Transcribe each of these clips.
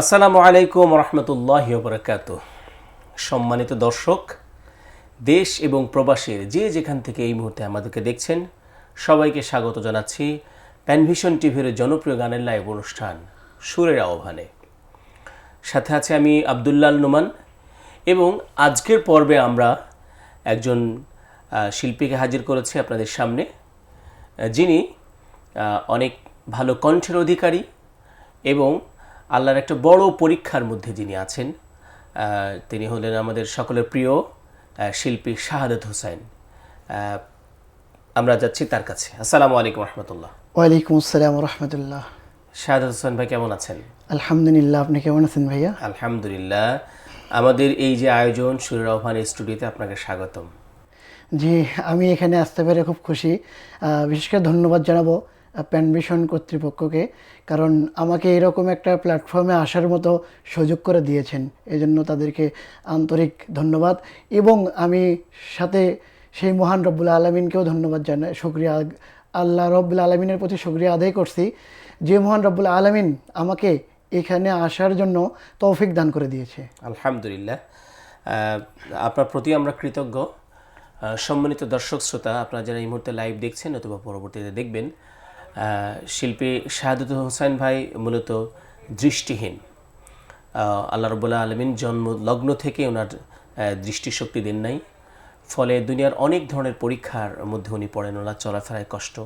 আসসালামু আলাইকুম রহমতুল্লাহি ওয়া বারাকাতুহু। সম্মানিত দর্শক, দেশ এবং প্রবাসের যে যেখান থেকে এই মুহূর্তে আমাদেরকে দেখছেন, সবাইকে স্বাগত জানাচ্ছি প্যানভিশন টিভির জনপ্রিয় গানের লাইভ অনুষ্ঠান সুরের আহ্বানে। সাথে আছে আমি আব্দুল্লাহ নোমান এবং আজকের পর্বে আমরা একজন শিল্পীকে হাজির করেছি আপনাদের সামনে, যিনি অনেক ভালো কণ্ঠের অধিকারী এবং আল্লাহর একটা বড় পরীক্ষার মধ্যে যিনি আছেন। তিনি হলেন আমাদের সকলের প্রিয় শিল্পী শাহাদাত হোসেন। আমরা যাচ্ছি তার কাছে। আসসালামু আলাইকুম রহমতুল্লাহ। ওয়ালাইকুম আসসালাম রহমতুল্লাহ। শাহাদাত হোসেন ভাই কেমন আছেন? আলহামদুলিল্লাহ, আপনি কেমন আছেন ভাইয়া? আলহামদুলিল্লাহ। আমাদের এই যে আয়োজন সুরের আহ্বান স্টুডিওতে আপনাকে স্বাগতম। জি, আমি এখানে আসতে পেরে খুব খুশি। বিশেষ করে ধন্যবাদ জানাবো প্যানভিশন কর্তৃপক্ষকে, কারণ আমাকে এরকম একটা প্ল্যাটফর্মে আসার মতো সুযোগ করে দিয়েছেন। এজন্য তাদেরকে আন্তরিক ধন্যবাদ। এবং আমি সাথে সেই মহান রব্বুল আলমিনকেও ধন্যবাদ জানাই, শুকরিয়া আল্লাহ রব্বুল আলমিনের প্রতি শুকরিয়া আদায় করছি যে মহান রব্বুল আলমিন আমাকে এখানে আসার জন্য তৌফিক দান করে দিয়েছে। আলহামদুলিল্লাহ, আপনার প্রতি আমরা কৃতজ্ঞ। সম্মানিত দর্শক শ্রোতা, আপনারা যারা এই মুহূর্তে লাইভ দেখছেন অথবা পরবর্তীতে দেখবেন, শিল্পী শাহাদাত হোসেন ভাই মূলত দৃষ্টিহীন। আল্লাহ রাব্বুল আলামিন জন্ম লগ্ন থেকে ওনার দৃষ্টিশক্তি দেন নাই, ফলে দুনিয়ার অনেক ধরনের পরীক্ষার মধ্যে উনি পড়েন। ওনার চলাফেরায় কষ্ট,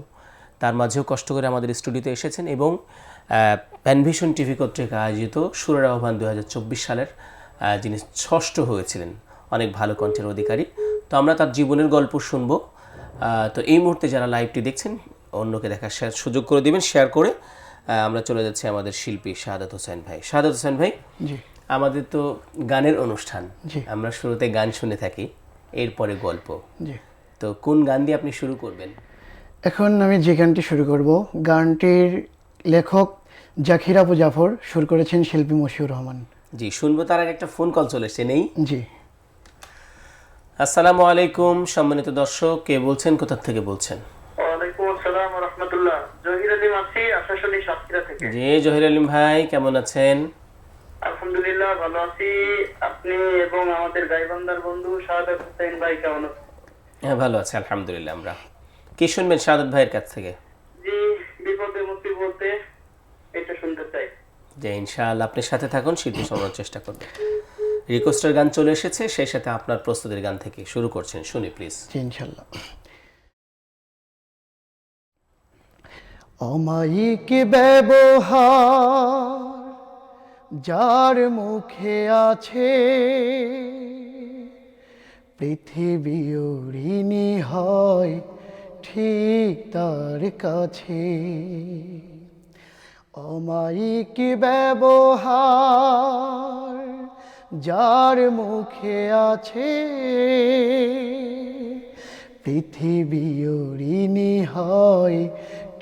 তার মাঝেও কষ্ট করে আমাদের স্টুডিওতে এসেছেন এবং প্যানভিশন টিভি কর্তৃক আয়োজিত সুরের আহ্বান 2024 সালের যিনি ষষ্ঠ হয়েছিলেন, অনেক ভালো কণ্ঠের অধিকারী। তো আমরা তার জীবনের গল্প শুনবো। তো এই মুহূর্তে যারা লাইভটি দেখছেন অন্যকে দেখার সুযোগ করে দিবেন, শেয়ার করে। আমরা চলে যাচ্ছি আমাদের শিল্পী শাহাদাত হোসেন ভাই। শাহাদাত হোসেন ভাই, জি, আমাদের তো গানের অনুষ্ঠান, জি, আমরা শুরুতে গান শুনে থাকি, এরপরে গল্প। জি। তো কোন গান দিয়ে আপনি শুরু করবেন? এখন আমি যে গানটি শুরু করব, গানটির লেখক জাকির আবু জাফর, সুর করেছেন শিল্পী মশিউর রহমান। জি, শুনবো। তার আগে একটা ফোন কল চলে এসেছে, নেই? জি। আসসালামু আলাইকুম সম্মানিত দর্শক, কে বলছেন, কোথা থেকে বলছেন? ওয়ালাইকুম আসসালাম ওয়া রাহমাতুল্লাহ। জহির আলী আছি, আশাশুনি সাতক্ষীরা থেকে। জি জহির আলিম ভাই, কেমন আছেন? আলহামদুলিল্লাহ, ভালো আছি। আপনি এবং আমাদের গাইবান্ধার বন্ধু শাহাদাত হোসেন ভাই কেমন আছেন? হ্যাঁ, ভালো আছে আলহামদুলিল্লাহ। আমরা কি শুনবেন শাহাদাত ভাইয়ের কাছ থেকে? জি, বিপদে মুসিবতে এটা শুনতে চাই। যে ইনশাআল্লাহ আপনি সাথে থাকুন, শিল্পী শোনার চেষ্টা করবেন। রিকোয়েস্টের গান চলে এসেছে, সেই সাথে আপনার প্রস্তুতির গান থেকে শুরু করছেন, শুনি প্লিজ। জি, ইনশাল্লাহ। অমায়িক ব্যবহার যার মুখে আছে, পৃথিবী ঋণী হয় ঠিক তার কাছে। অমায়িক ব্যবহার যার মুখে আছে, পৃথিবী ঋণী হয়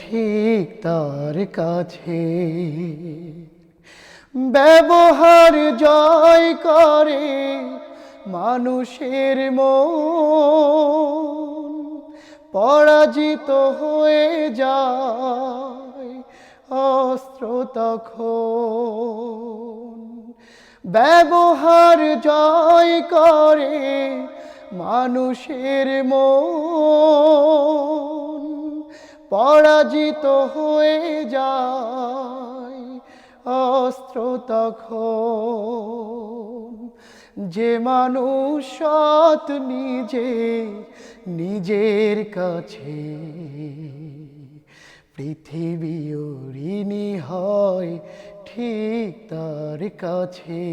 ঠিক তার কাছে। ব্যবহার জয় করে মানুষের মন, পরাজিত হয়ে যায় অস্ত্র তখন। ব্যবহার জয় করে মানুষের মন, পরাজিত হয়ে যায় অস্ত্র তখন। যে মানুষ সৎ নিজের কাছে, পৃথিবী ঋণী হয় ঠিক তার কাছে।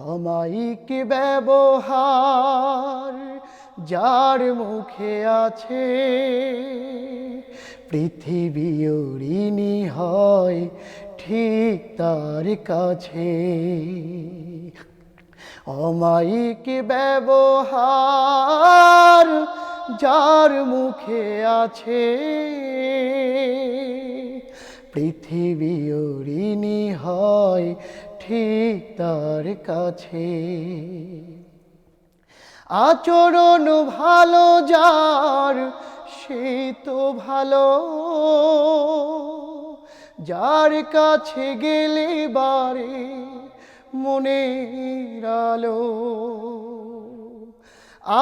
অমায়িক ব্যবহার যার মুখে আছে, পৃথিবী ঋণী হয় ঠিক তার কাছে। অমায়িক ব্যবহার যার মুখে আছে, পৃথিবী ঋণী হয় ঠিক তার কাছে। আচরণ ভালো যার সে তো ভালো, যার কাছে গেলে বারে মনের আলো,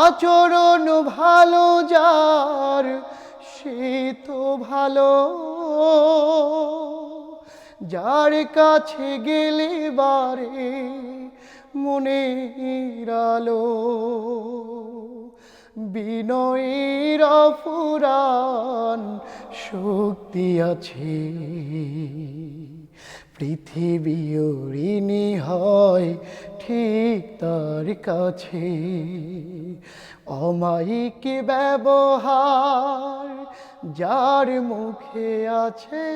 আচরণ ভালো যার সে তো ভালো, যার কাছে গেলে বারে মনের আলো, বিনয়ের অফুরান শক্তি আছে, পৃথিবী ঋণী হয় ঠিক তার কাছে, অমায়িক ব্যবহার যার মুখে আছে,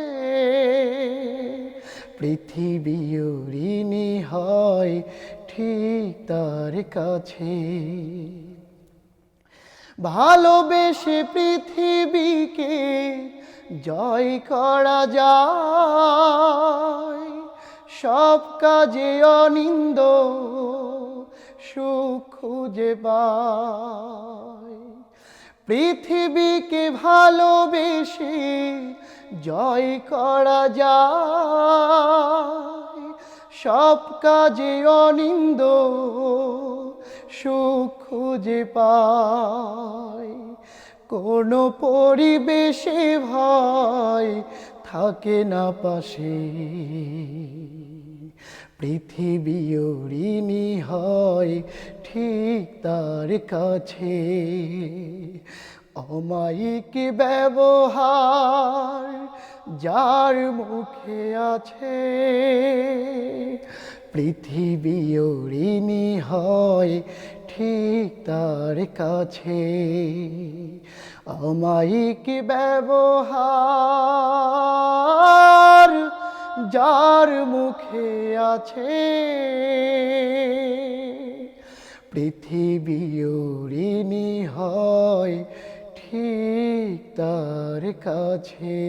পৃথিবী ঋণী হয় ঠিক তার কাছে। ভালোবেসে পৃথিবীকে জয় করা যায়, সব কাজে অনিন্দ সুখ খুঁজে পায়, পৃথিবীকে ভালোবেসে জয় করা যায়, সব কাজে অনিন্দ সুখ খুঁজে পায়, কোনো পরিবেশে ভয় থাকে না পাশে, পৃথিবী ঋণী হয় ঠিক তার কাছে, অমায়িক ব্যবহার যার মুখে আছে, পৃথিবী ঋণী হয় ঠিক তার কাছে, অমায়িক ব্যবহার যার মুখে আছে, পৃথিবী ঋণী হয় ঠিক তার কাছে।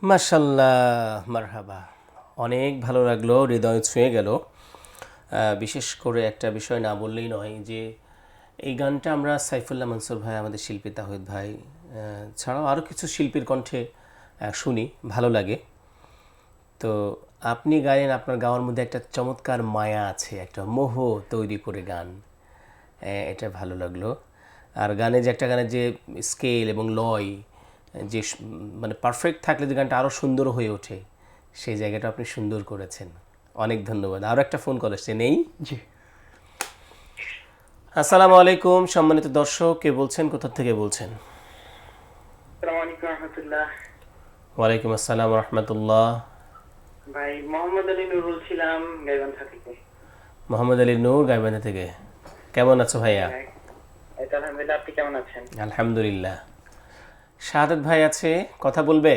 মাশাল্লাহ, মারহাবা। অনেক ভালো লাগলো, হৃদয় ছুঁয়ে গেল। বিশেষ করে একটা বিষয় না বললেই নয় যে এই গানটা আমরা সাইফুল্লাহ মনসুর ভাই, আমাদের শিল্পী তাহিদ ভাই ছাড়াও আরও কিছু শিল্পীর কণ্ঠে শুনি, ভালো লাগে। তো আপনি গায়েন, আপনার গাওয়ার মধ্যে একটা চমৎকার মায়া আছে, একটা মোহ তৈরি করে গান, এটা ভালো লাগলো। আর গানে যে একটা গানের যে স্কেল এবং লয় যে মানে পারফেক্ট থাকলে যে গানটা আরও সুন্দর হয়ে ওঠে, সেই জায়গাটা আপনি সুন্দর করেছেন। অনেক ধন্যবাদ। আরও একটা ফোন কল আসছে, নেই? জি, আসসালামু আলাইকুম সম্মানিত দর্শক, কে বলছেন, কোথা থেকে বলছেন? আসসালামু আলাইকুম রহমতুল্লাহ। ওয়ালাইকুম আসসালাম রহমতুল্লাহ। ভাই মোহাম্মদ আলী নুরুল ছিলাম, গাইবান্ধা থেকে। মোহাম্মদ আলী নূর, গাইবান্ধা থেকে। কেমন আছো ভাইয়া? এই তো আলহামদুলিল্লাহ, আপনি কেমন আছেন? আলহামদুলিল্লাহ। শাহাদাত ভাই আছে, কথা বলবে?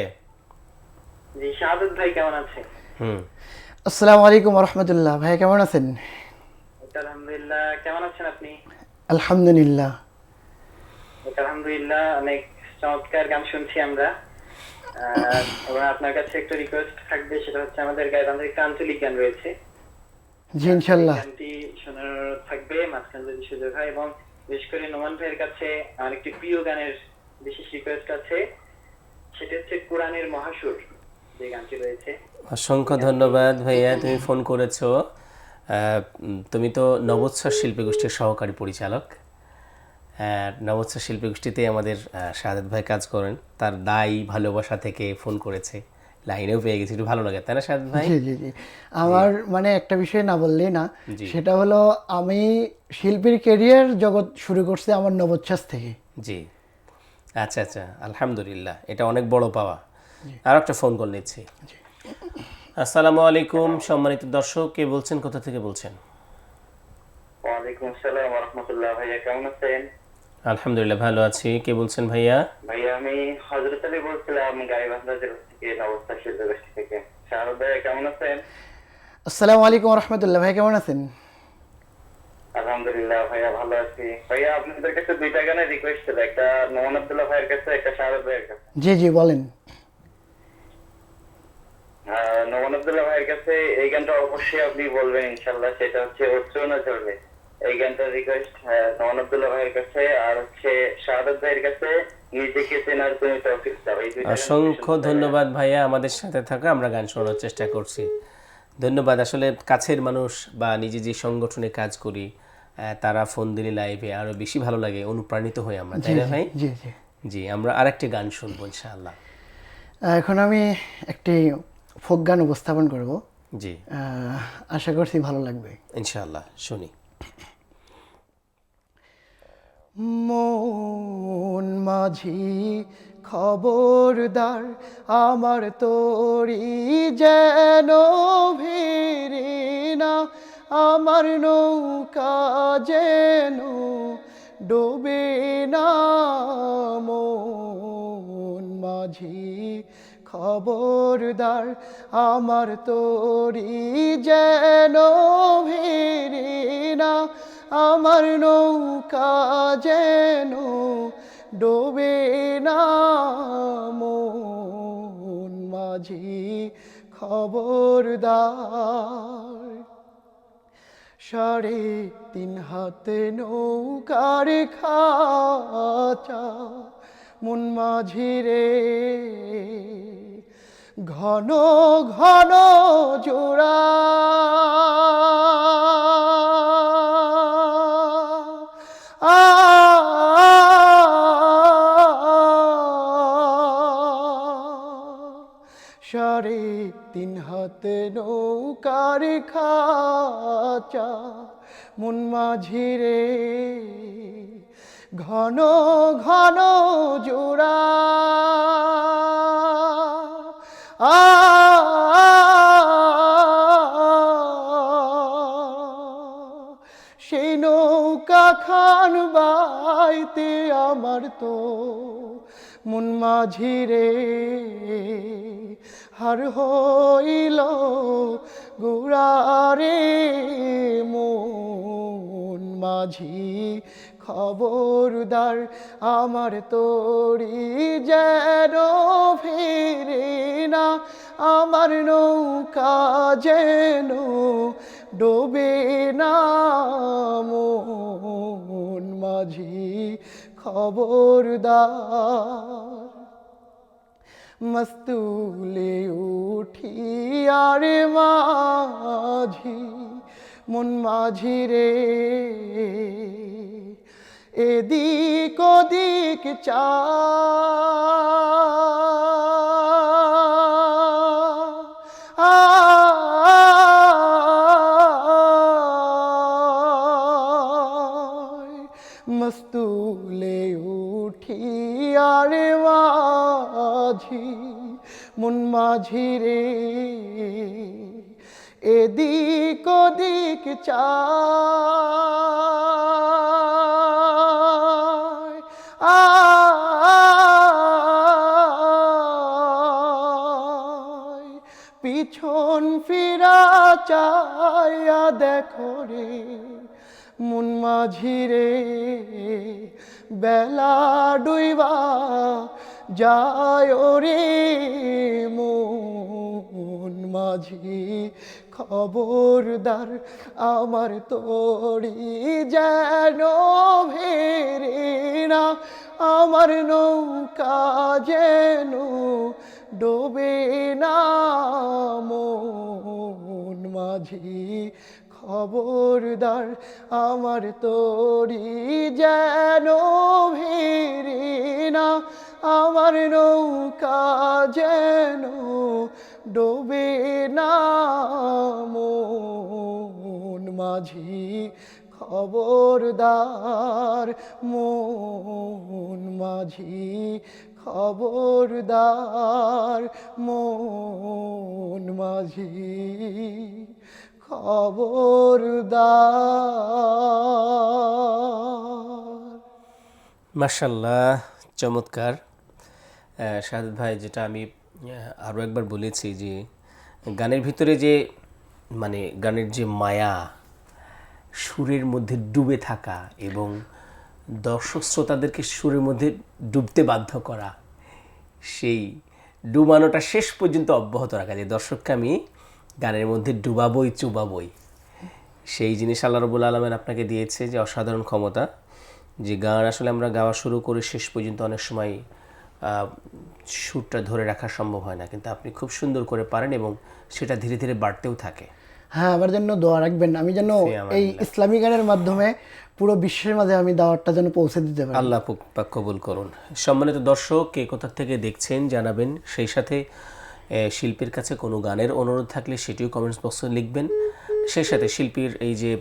জি, শাহাদত ভাই কেমন আছে? আসসালামু আলাইকুম রহমতুল্লাহ। ভাই কেমন আছেন? এই তো আলহামদুলিল্লাহ, কেমন আছেন আপনি? আলহামদুলিল্লাহ। এই তো আলহামদুলিল্লাহ, অনেক চমৎকার গান শুনছি আমরা। এবং আপনার কাছে একটা রিকোয়েস্ট থাকবে, সেটা হচ্ছে আমাদের গাইবান্ধার একটা আঞ্চলিক গান রয়েছে, জি ইনশাল্লাহ। গানটি শোনার থাকবে মাঝখানে যদি সুযোগ হয়। এবং বিশেষ করে নোমান ভাইয়ের কাছে আমার একটি প্রিয় গানের বিশেষ রিকোয়েস্ট আছে, সেটা হচ্ছে কোরআনের মহাসুর যে গানটি রয়েছে। অসংখ্য ধন্যবাদ ভাইয়া, তুমি ফোন করেছো। তুমি তো নবোৎসর শিল্পী গোষ্ঠীর সহকারী পরিচালক। নবোৎসর শিল্পী গোষ্ঠীতে আমাদের শাহাদাত ভাই কাজ করেন, তার দায় ভালোবাসা থেকে ফোন করেছে, লাইনেও পেয়ে গেছি, একটু ভালো লাগে, তাই না শাহাদাত ভাই? জি জি জি। আমার মানে একটা বিষয় না বললেই না, জি। সেটা হলো আমি শিল্পীর ক্যারিয়ার জগৎ শুরু করছি আমার নবোচ্ছ্বাস থেকে। জি, আচ্ছা আচ্ছা, আলহামদুলিল্লাহ, এটা অনেক বড় পাওয়া। আর একটা ফোন কল নিচ্ছি। আসসালামু আলাইকুম সম্মানিত দর্শক, কে বলছেন, কোথা থেকে বলছেন? ওয়ালাইকুম আসসালাম ওয়া রাহমাতুল্লাহ। ভাইয়া কেমন আছেন? আলহামদুলিল্লাহ, ভালো আছি। কে বলছেন ভাইয়া? ভাইয়া আমি হযরত আলী বলছিলাম, গাইবান্ধা জেলা থেকে, নবস্থা শিল্পী গোষ্ঠী থেকে। শাহাদত ভাইয়া কেমন আছেন? আসসালামু আলাইকুম রহমতুল্লাহ। ভাই কেমন আছেন? আলহামদুলিল্লাহ ভাইয়া ভালো আছি। ভাইয়া আপনাদের কাছে দুইটা গানের রিকোয়েস্ট ছিল, একটা নোমান আব্দুল্লাহ ভাইয়ের কাছে, একটা শাহাদত ভাইয়ের কাছে। জি জি বলেন। নোমান আব্দুল্লাহ ভাইয়ের কাছে এই গানটা অবশ্যই আপনি বলবেন ইনশাআল্লাহ, সেটা হচ্ছে অশ্রু না ঝরবে। এই গানটার রিকোয়েস্ট নোমান আব্দুল্লাহ ভাইয়ের কাছে, আর হচ্ছে শাহাদাত ভাইয়ের কাছে নিজেকে চেনার তুমি তৌফিক দাও। এই দুইটা গান অসংখ্য ধন্যবাদ ভাইয়া আমাদের সাথে থাকা, আমরা গান শোনার চেষ্টা করছি। ধন্যবাদ। আসলে কাছের মানুষ বা নিজে যে সংগঠনে কাজ করি তারা ফোন দিলে লাইভে আরো বেশি ভালো লাগে, অনুপ্রাণিত হই আমরা, তাই না ভাই? জি জি। জি, আমরা আরেকটি গান শুনবো ইনশাআল্লাহ। এখন আমি একটি ফোক গান উপস্থাপন করব, জি আশা করছি ভালো লাগবে। ইনশাআল্লাহ, শুনি। মন মাঝি খবরদার, আমার তোরি যেন ভিড়ে না, আমার নৌকা যেন ডোবে না। মন মাঝি খবরদার, আমার তোরি যেন ভিড়ে না, আমার নৌকা যেন ডোবে না। মন মাঝি খবরদার, 3.5 হাতে নৌকার খাঁচা, মন মাঝি রে ঘন ঘন জোড়া। সাড়ে 3 হাতে নৌকার খাঁচা, মন মাঝি রে ঘন ঘন জোড়া। সেই নৌকা খান বাইতে আমার তো মন মাঝি রে হার হইল গুড়ারে। মন মাঝি খবরদার, আমার তোরি যেন ফিরে না, আমার নৌকা যেন ডোবে না। মন মাঝি খবরদার, মস্তুলে উঠি আরে মাঝি, মন মাঝি রে এদিক ওদিক চা। মস্তুলে উঠি আরে মাঝি, মন মাঝি রে এদিক ওদিক চায়। পিছন ফিরা চায়া দেখো রে মন মাঝি রে, বেলা ডুইবা যায় রে। মন মাঝি খবরদার, আমার তোরি যেন ভেরে না, আমার নৌকা যেন ডোবে না। মন মাঝি খবরদার, আমার তোরি যেন ভেরে না, আমার নৌকা যেন ডোবে না। মন মাঝি খবরদার, মন মাঝি খবরদার, মন মাঝি খবরদার। মাশাআল্লাহ, চমৎকার। শাহাদাত ভাই, যেটা আমি আরও একবার বলেছি যে গানের ভিতরে যে মানে গানের যে মায়া, সুরের মধ্যে ডুবে থাকা এবং দর্শক শ্রোতাদেরকে সুরের মধ্যে ডুবতে বাধ্য করা, সেই ডুবানোটা শেষ পর্যন্ত অব্যাহত রাখা, যে দর্শককে আমি গানের মধ্যে ডুবাবই চুবাবই, সেই জিনিস আল্লাহ রাব্বুল আলামিন আপনাকে দিয়েছে, যে অসাধারণ ক্ষমতা, যে গান আসলে আমরা গাওয়া শুরু করে শেষ পর্যন্ত অনেক সময় সুরটা ধরে রাখা সম্ভব হয় না, কিন্তু আপনি খুব সুন্দর করে পারেন এবং সেটা ধীরে ধীরে বাড়তেও থাকে। হ্যাঁ, আমার জন্য দোয়া রাখবেন, আমি যেন এই ইসলামী গানের মাধ্যমে পুরো বিশ্বের মাঝে আমি দাওয়াতটা যেন পৌঁছে দিতে পারি। আল্লাহ পাক কবুল করুন। সম্মানিত দর্শক, কে কোথা থেকে দেখছেন জানাবেন, সেই সাথে শিল্পীর কাছে কোনো গানের অনুরোধ থাকলে সেটিও কমেন্টস বক্সে লিখবেন। সেই সাথে শিল্পীর এই যে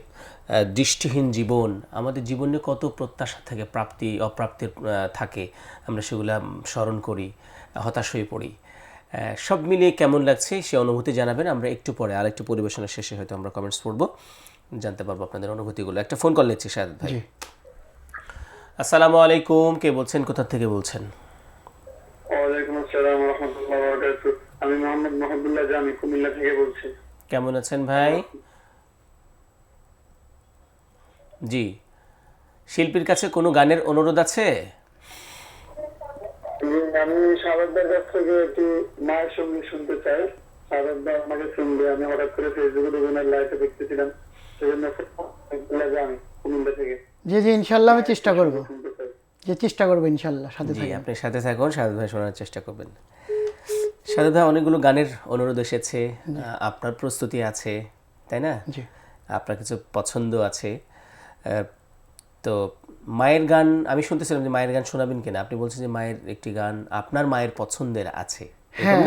দৃষ্টিহীন জীবন, আমাদের জীবনে কত প্রত্যাশা থাকে, প্রাপ্তি অপ্রাপ্তির থাকে, আমরা সেগুলা স্মরণ করি, হতাশ হয়ে পড়ি। সব মিলিয়ে কেমন লাগছে সে অনুভূতি জানাবেন। আমরা একটু পরে আরেকটু পরিবেশনের শেষে হয়তো আমরা কমেন্টস পড়বো, জানতে পারবো আপনাদের অনুভূতিগুলো। একটা ফোন কল নিচ্ছি শাহাদ ভাই। আসসালামু আলাইকুম, কে বলছেন, কোথা থেকে বলছেন? ওয়ালাইকুম আসসালাম ওয়া রাহমাতুল্লাহি ওয়া বারাকাতুহু। আমি মোহাম্মদ মাহবুবুল্লাহ জামি কুমিল্লা থেকে বলছি। কেমন আছেন ভাই? জি, শিল্পীর কাছে কোনো গানের অনুরোধ আছে? আমি শাহাদাতের কাছ থেকে একটু মায়ের সঙ্গীত শুনতে চাই। শাহাদাত আমাকে শুনবে, আমি হঠাৎ করে ফেসবুকে দুজনের লাইভে দেখতেছিলাম, সেজন্য মাহবুবুল্লাহ জামি কুমিল্লা থেকে জি জি, ইনশাল্লাহ আমি চেষ্টা করব, শুনতে চাই। চেষ্টা করবো ইনশাল্লাহ, সাথে জি, থাকবেন। আপনি সাথে থাকুন, শাহাদ ভাই শোনার চেষ্টা করবেন। শাহাদ ভাই, অনেকগুলো গানের অনুরোধ এসেছে, আপনার প্রস্তুতি আছে, তাই না? জি। আপনার কিছু পছন্দ আছে। তো মায়ের গান আমি শুনতেছিলাম যে মায়ের গান শোনাবেন কিনা, আপনি বলছেন যে মায়ের একটি গান আপনার মায়ের পছন্দের আছে। হ্যাঁ,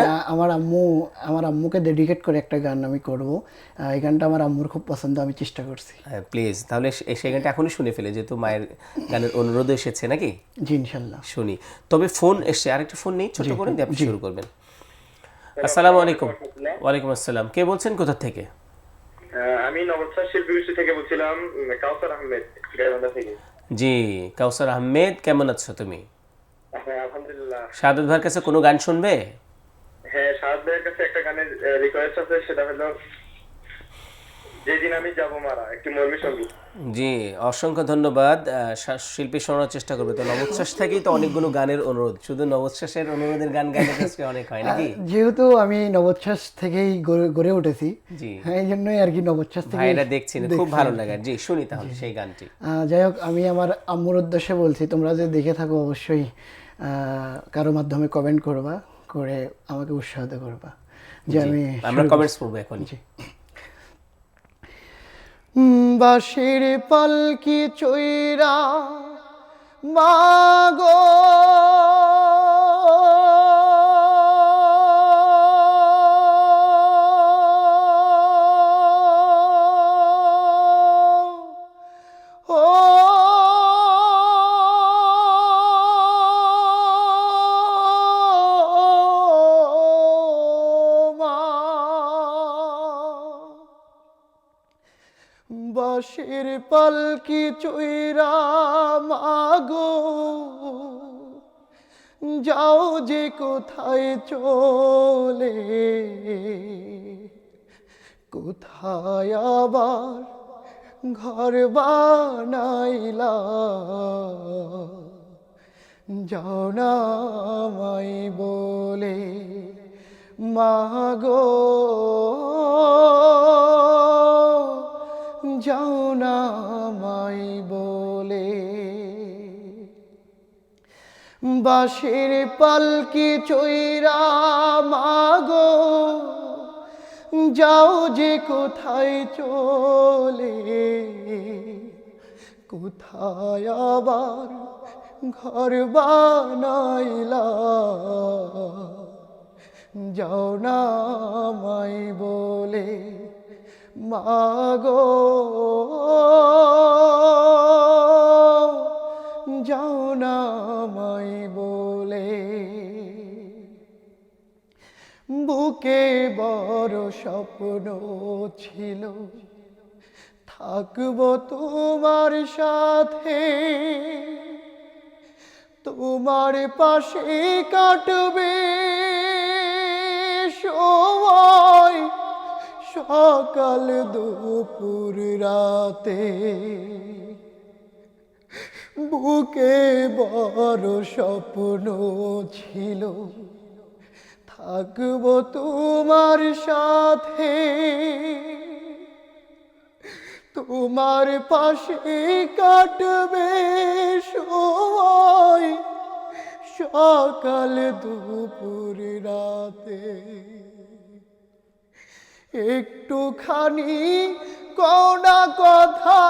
আমার আম্মুকে ডেডিকেট করে একটা গান আমি করব। এই গানটা আমার আম্মুর খুব পছন্দ, আমি চেষ্টা করছি। প্লিজ, তাহলে সেই গানটা এখনই শুনে ফেলে, যেহেতু মায়ের গানের অনুরোধ এসেছে নাকি। জি ইনশাল্লাহ। শুনি। তবে ফোন এসছে, আরেকটা ফোন নেই, ছোট করে দিয়ে আপনি শুরু করবেন। আসসালামু আলাইকুম। ওয়ালাইকুম আসসালাম, কে বলছেন, কোথা থেকে? আমি নবচ্ছাস শিল্পী গোষ্ঠী থেকে বলছিলাম, কাউসার আহমেদ গাইবান্ধা থেকে। জি, কাউসার আহমেদ, কেমন আছো তুমি? হ্যাঁ আলহামদুলিল্লাহ। শাহাদাত ভাইয়ের কাছে কোনো গান শুনবে? হ্যাঁ, শাহাদ ভাইয়ের কাছে একটা গানের রিকোয়েস্ট আছে, সেটা হলো যেদিন আমি যাব মারা, একটি মর্মী সঙ্গীত। জি, অসংখ্য ধন্যবাদ। শিল্পী শোনার চেষ্টা করবে। তো নবোচ্ছ্বাস থেকেই তো অনেকগুলো গানের অনুরোধ, শুধু নবোচ্ছ্বাসের অনুরোধের গান গাইলে তো আজকে অনেক হয় নাকি? যেহেতু আমি নবচ্ছ্বাস থেকেই গড়ে উঠেছি, জি হ্যাঁ, এই জন্যই আর কি নবচ্ছ্বাস থেকে ভাইরা দেখছি না, খুব ভালো লাগে। জি, শুনি তাহলে সেই গানটি। যাই হোক, আমি আমার আম্মুর উদ্দেশ্যে বলছি, তোমরা যদি দেখে থাকো অবশ্যই কারো মাধ্যমে কমেন্ট করবা, করে আমাকে উৎসাহিত করবা যে আমি আমরা কমেন্টস পড়বো এখন। জি। বাঁশির পালকি চৈরা মাগো বাঁশির পালকি চৈরা মাগো, যাও যে কোথায় চলে, কোথায় আবার ঘর বানাইলা, যাও না আমায় বলে মাগো, যাও না আমায় বলে। বাঁশির পালকি চৈরা মাগো, যাও যে কোথায় চলে, কোথায় আবার ঘর বানাইলা, যাও না আমায় বলে মাগো, যাও না আমায় বলে। বুকে বড় স্বপ্ন ছিল, থাকবো তোমার সাথে, তোমার পাশে কাটবে সময়, সকাল দুপুর রাতে। বুকে বড় স্বপ্ন ছিল, থাকবো তোমার সাথে, তোমার পাশে কাটবে সময় সকাল দুপুর রাতে, একটুখানি কোনা কথা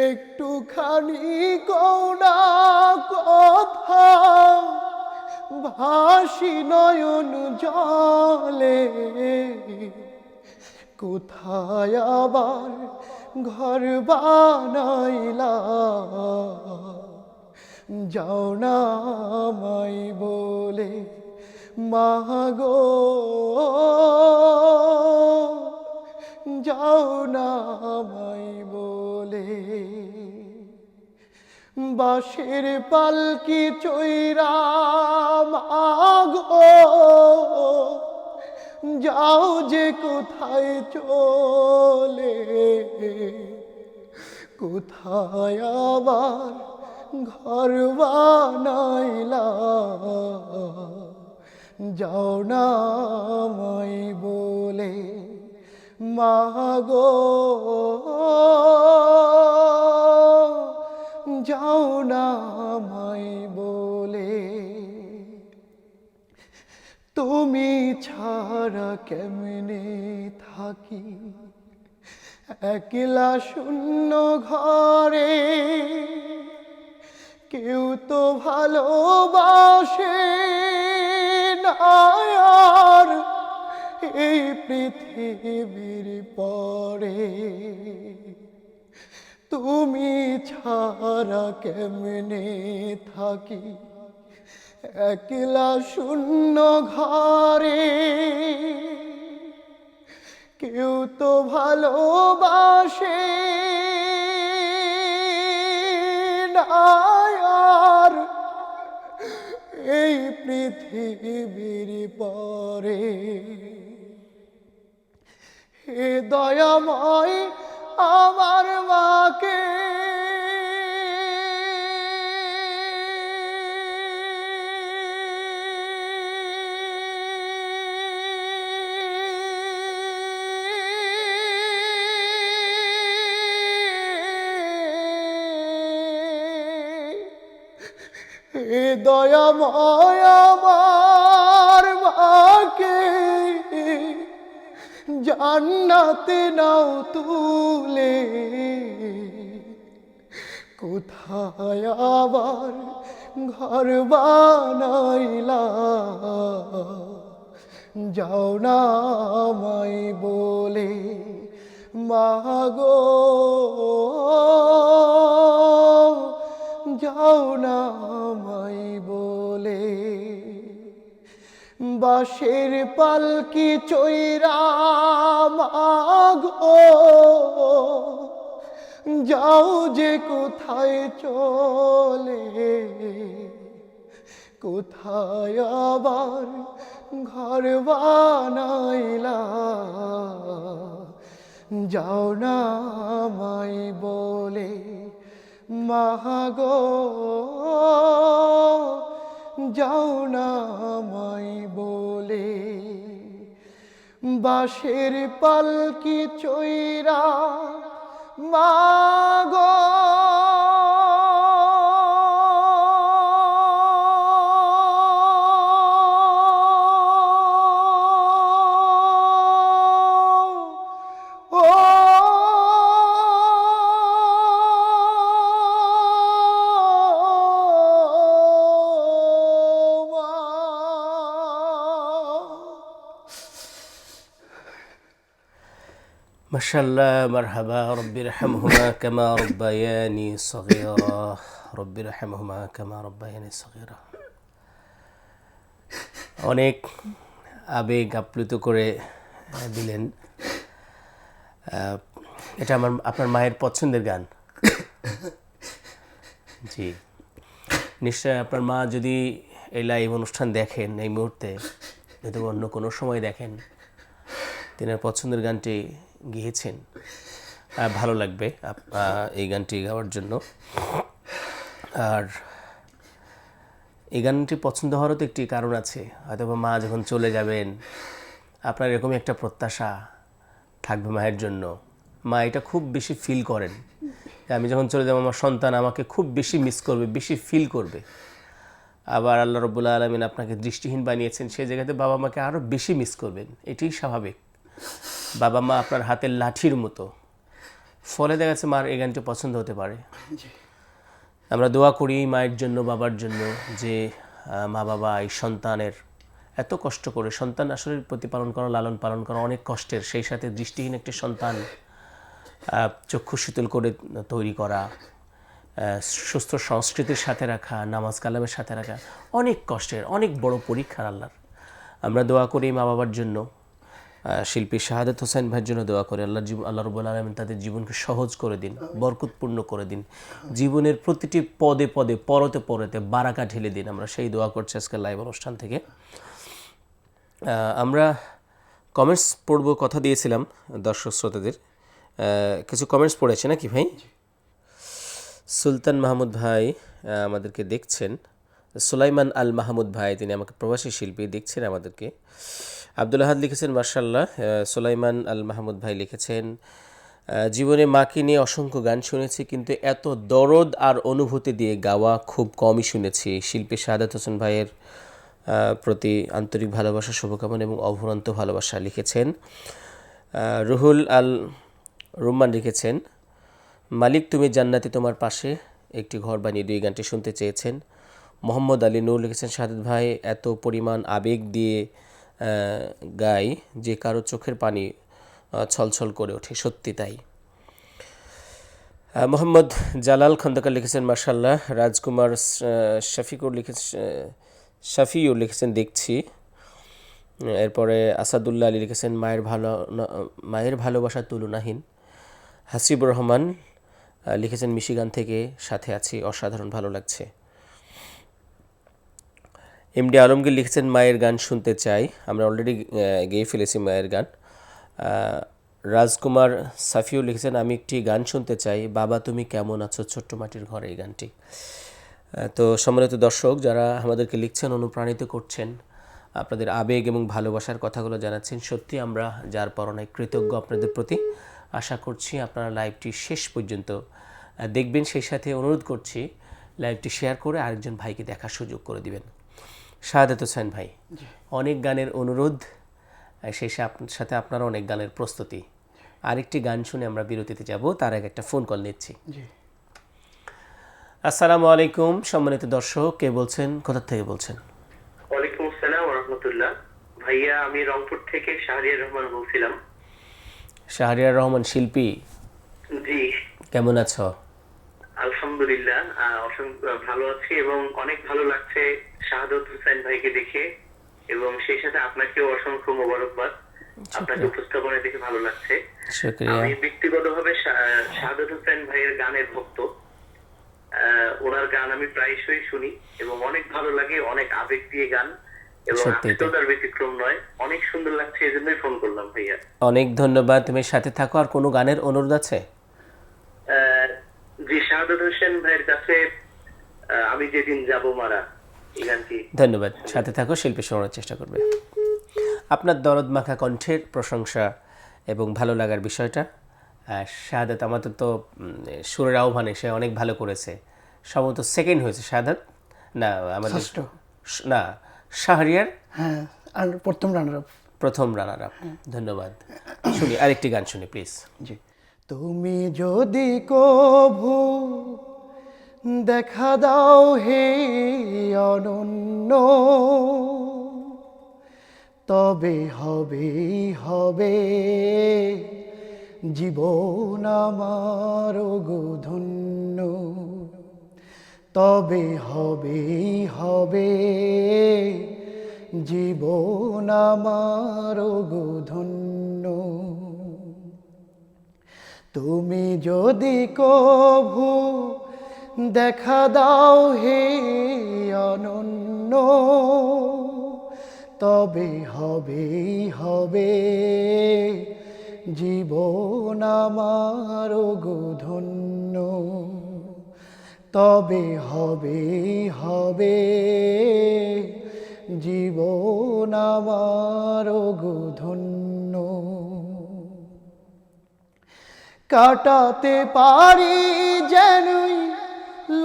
একটুখানি কোনা কথা ভাসি নয়ন জলে, কোথায় আবার ঘর বানাইলা, যাও না আমায় বলে মাগো, যাও না আমায় বলে। বাঁশের পালকি চৈরা মাগো, যাও যে কোথায় চলে, কোথায় আবার ঘর বানাইলা, যাও না আমায় বলে মাগো, যাও না আমায় বলে। তুমি ছাড়া কেমনে থাকি একলা শূন্য ঘরে, কেউ তো ভালোবাসে না আর এই পৃথিবীর পরে, তুমি ছাড়া কেমনে থাকি একলা শূন্য ঘরে, কেউ তো ভালোবাসে না আর এই পৃথিবীর পরে। হে দয়াময় আমার মাকে হে দয়াময় আমার মাকে জান্নাতে নাও তুলে, কোথায় আবার ঘর বানাইলা, যাও না আমায় বলে মাগো, যাও না আমায় বলে। বাঁশের পালকি চৈরা মাগো, যাও যে কোথায় চলে, কোথায় আবার ঘর বানাইলা, যাও না আমায় বলে মাগো, যাও না আমায় বলে। বাঁশের পালকি চৈরা মাগো, মাশাআল্লাহ, মারহাবা, রব্বির হামহুমা কামা রব্বায়ানি সগীরা, রব্বির হামহুমা কামা রব্বায়ানি সগীরা। অনেক আবেগ আপ্লুত করে দিলেন। এটা আপনার মায়ের পছন্দের গান। জি, নিশ্চয় আপনার মা যদি এই লাইভ অনুষ্ঠান দেখেন এই মুহূর্তে, যদি অন্য কোনো সময় দেখেন, তিনার পছন্দের গানটি গেয়েছেন, ভালো লাগবে এই গানটি গাওয়ার জন্য। আর এই গানটি পছন্দ হওয়ারও তো একটি কারণ আছে, হয়তো মা যখন চলে যাবেন আপনার এরকমই একটা প্রত্যাশা থাকবে মায়ের জন্য। মা এটা খুব বেশি ফিল করেন যে আমি যখন চলে যাবো আমার সন্তান আমাকে খুব বেশি মিস করবে, বেশি ফিল করবে। আবার আল্লাহ রাব্বুল আলামিন আপনাকে দৃষ্টিহীন বানিয়েছেন, সেই জায়গাতে বাবা মাকে আরও বেশি মিস করবেন, এটাই স্বাভাবিক। বাবা মা আপনার হাতের লাঠির মতো, ফলে দেখা যাচ্ছে মার এই গানটি পছন্দ হতে পারে। আমরা দোয়া করি মায়ের জন্য, বাবার জন্য, যে মা বাবা এই সন্তানের এত কষ্ট করে, সন্তান আসলে প্রতিপালন করা, লালন পালন করা অনেক কষ্টের, সেই সাথে দৃষ্টিহীন একটি সন্তান চক্ষু শীতল করে তৈরি করা, সুস্থ সংস্কৃতির সাথে রাখা, নামাজ কালামের সাথে রাখা অনেক কষ্টের, অনেক বড় পরীক্ষার আল্লাহর। আমরা দোয়া করি মা বাবার জন্য, শিল্পী শাহাদাত হোসেন ভাইয়ের জন্য দোয়া করে আল্লাহ রাব্বুল আলামিন তাদের জীবনকে সহজ করে দিন, বরকতপূর্ণ করে দিন, জীবনের প্রতিটি পদে পদে, পরতে পরতে বারাকা ঢেলে দিন। আমরা সেই দোয়া করছি আজকের লাইভ অনুষ্ঠান থেকে। আমরা কমেন্টস পড়ব, কথা দিয়েছিলাম দর্শক শ্রোতাদের, কিছু কমেন্টস পড়েছে নাকি ভাই? সুলতান মাহমুদ ভাই আমাদেরকে দেখছেন, সুলাইমান আল মাহমুদ ভাই, তিনি আমাকে প্রবাসী শিল্পী, দেখছেন আমাদেরকে। আব্দুল আহাদ লিখেছেন মার্শাল্লাহ। সুলাইমান আল মাহমুদ ভাই লিখেছেন, জীবনে মাকে নিয়ে অসংখ্য গান শুনেছি, কিন্তু এত দরদ আর অনুভূতি দিয়ে গাওয়া খুব কমই শুনেছি। শিল্পী শাহাদাত হোসেন ভাইয়ের প্রতি আন্তরিক ভালোবাসা, শুভকামনা এবং অভুরন্ত ভালোবাসা লিখেছেন। রুহুল আল রুম্মান লিখেছেন, মালিক তুমি জান্নাতি তোমার পাশে একটি ঘর বানিয়ে দুই গানটি শুনতে চেয়েছেন। মোহাম্মদ আলী নূর লিখেছেন, শাহাদাত ভাই এত পরিমাণ আবেগ দিয়ে গায় যে কারো চোখের পানি ছলছল করে ওঠে, সত্যি তাই। মোহাম্মদ জালাল খন্দকার লিখেছেন মার্শাল্লাহ। রাজকুমার শাফিউর লিখেছেন দেখছি। এরপরে আসাদুল্লাহ আলী লিখেছেন মায়ের ভালোবাসা তুলনাহীন। হাসিবুর রহমান লিখেছেন মিশিগান থেকে, সাথে আছি, অসাধারণ ভালো লাগছে। এমডি আলমগীর লিখেছেন মায়ের গান শুনতে চাই, আমরা অলরেডি গেয়ে ফেলেছি মায়ের গান। রাজকুমার সাফিউর লিখেছেন আমি একটি গান শুনতে চাই, বাবা তুমি কেমন আছো ছোট্ট মাটির ঘরে, এই গানটি। তো সম্মানিত দর্শক যারা আমাদেরকে লিখছেন, অনুপ্রাণিত করছেন, আপনাদের আবেগ এবং ভালোবাসার কথাগুলো জানাচ্ছেন, সত্যি আমরা যার পরনায় কৃতজ্ঞ আপনাদের প্রতি। আশা করছি আপনারা লাইভটি শেষ পর্যন্ত দেখবেন, সেই সাথে অনুরোধ করছি লাইভটি শেয়ার করে আরেকজন ভাইকে দেখার সুযোগ করে দিবেন। শাহাদাত হোসেন ভাই, অনেক গানের অনুরোধ, সেই সাথে আপনার অনেক গানের প্রস্তুতি। আরেকটি গান শুনে আমরা বিরতিতে যাব, তার আগে একটা ফোন কল নিচ্ছি। আসসালামু আলাইকুম সম্মানিত দর্শক, কে বলছেন, কোথা থেকে বলছেন? ওয়ালাইকুম আসসালাম ওয়া রাহমাতুল্লাহ। ভাইয়া আমি রংপুর থেকে শাহরিয়ার রহমান বলছিলাম। শাহরিয়ার রহমান শিল্পী, জি কেমন আছো? আলহামদুলিল্লাহ অসংখ্য ভালো আছি এবং অনেক ভালো লাগছে শাহাদাত হোসেন ভাইকে দেখে, এবং সেই সাথে আপনাকেও অসংখ্য মোবারকবাদ, আপনাকে উপস্থাপনা দেখে ভালো লাগছে। শুকরিয়া। আমি ব্যক্তিগতভাবে শাহাদাত হোসেন ভাইয়ের গানের ভক্ত। ওনার গান আমি প্রায়শই শুনি এবং অনেক ভালো লাগে, অনেক আবেগ দিয়ে গান, এবং তার ব্যতিক্রম নয়। অনেক সুন্দর লাগছে, এজন্যই ফোন করলাম ভাইয়া। অনেক ধন্যবাদ, তুমি সাথে থাকো। আর কোনো গানের অনুরোধ আছে? জি, শাহাদাত হোসেন ভাইয়ের কাছে আমি যেদিন যাব মারা, এই গানটি। ধন্যবাদ, সাথে থাকো, শিল্পী শোনার চেষ্টা করবে। আপনার দরদ মাখা কণ্ঠের প্রশংসা এবং ভালো লাগার বিষয়টা, শাহাদাত আমাদের তো সুরের আহ্বানে সে অনেক ভালো করেছে, সম্ভবত সেকেন্ড হয়েছে শাহাদাত, না আমাদের না শাহরিয়ার, হ্যাঁ, আর প্রথম রানার আপ। ধন্যবাদ। শুনি আরেকটি গান শুনি প্লিজ। জি। তুমি যদি কভু দেখা দাও হে অনন্য, তবে হবে জীবন আমার গো ধন্য, তবে হবে জীবন আমার গো ধন্য। তুমি যদি কভু দেখা দাও হে অনন্য, তবে হবেই হবে জীবন আমার গো ধন্য, তবে হবেই হবে জীবন আমার গো ধন্য। কাটাতে পারি যেনই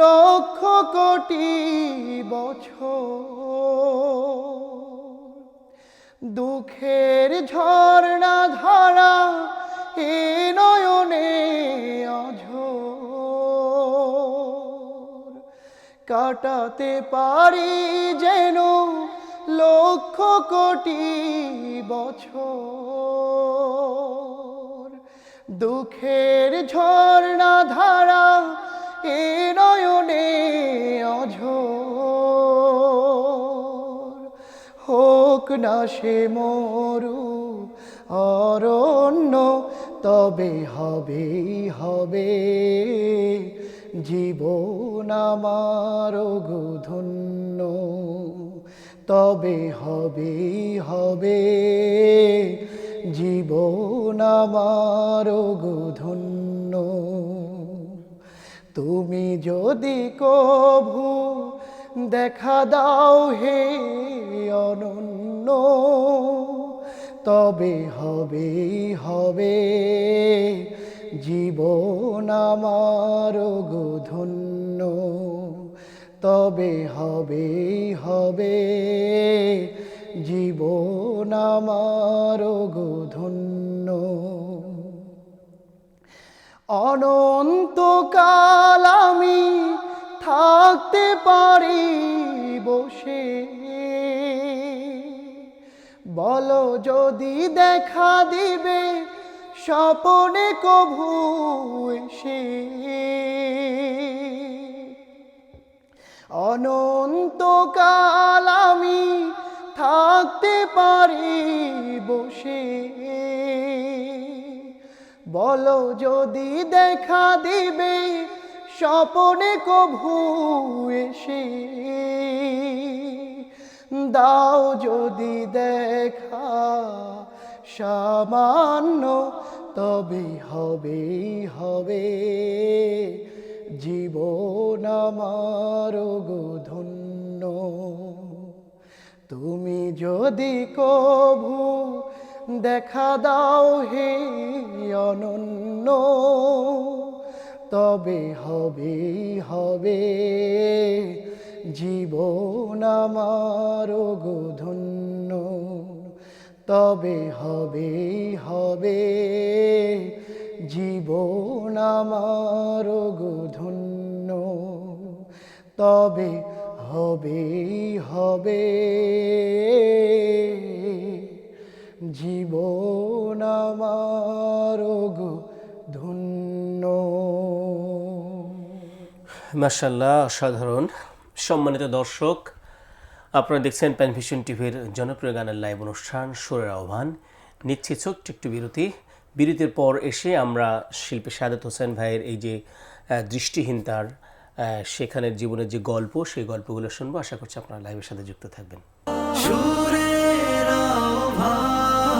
লক্ষ কোটি বছর, দুঃখের ঝর্ণা ধারা এ নয়নে অঝোর, কাটাতে পারি যেন লক্ষ কোটি বছর, দুঃখের ঝর্ণা ধারা এ নয়নে অঝোর, হোক না সে মরু অরণ্য, তবে হবেই হবে জীবন আমার গো ধন্য, তবে হবেই হবে জীবন আমার গো ধন্য। তুমি যদি কভু দেখা দাও হে অনন্য, তবে হবেই হবে জীবন আমার গো ধন্য, তবে হবেই হবে জীবন আমার গো ধন্য। অনন্তকাল আমি থাকতে পারি বসে, বলো যদি দেখা দিবে স্বপনে কভু এসে, অনন্তকাল আমি থাকতে পারি বসে, বলো যদি দেখা দিবে স্বপনে কভু এসে, দাও যদি দেখা সামান্য, তবে হবেই হবে জীবন আমার গো ধন্য। তুমি যদি কভু দেখা দাও হে অনন্য, তবে হবেই হবে জীবন আমার গো ধন্য, তবে হবেই হবে জীবন আমার গো ধন্য, তবে হবেই হবে জীবন আমার গো ধন্য। মাশাআল্লাহ, অসাধারণ। সম্মানিত দর্শক, আপনারা দেখছেন প্যানভিশন টিভির জনপ্রিয় গানের লাইভ অনুষ্ঠান সুরের আহ্বান। নিচ্ছি ছোট্ট একটু বিরতি। বিরতির পর এসে আমরা শিল্পী শাহাদাত হোসেন ভাইয়ের এই যে দৃষ্টিহীনতার সেখানের জীবনের যে গল্প, সেই গল্পগুলো শুনবো। আশা করছি আপনারা লাইভের সাথে যুক্ত থাকবেন। সুরের আহ্বান,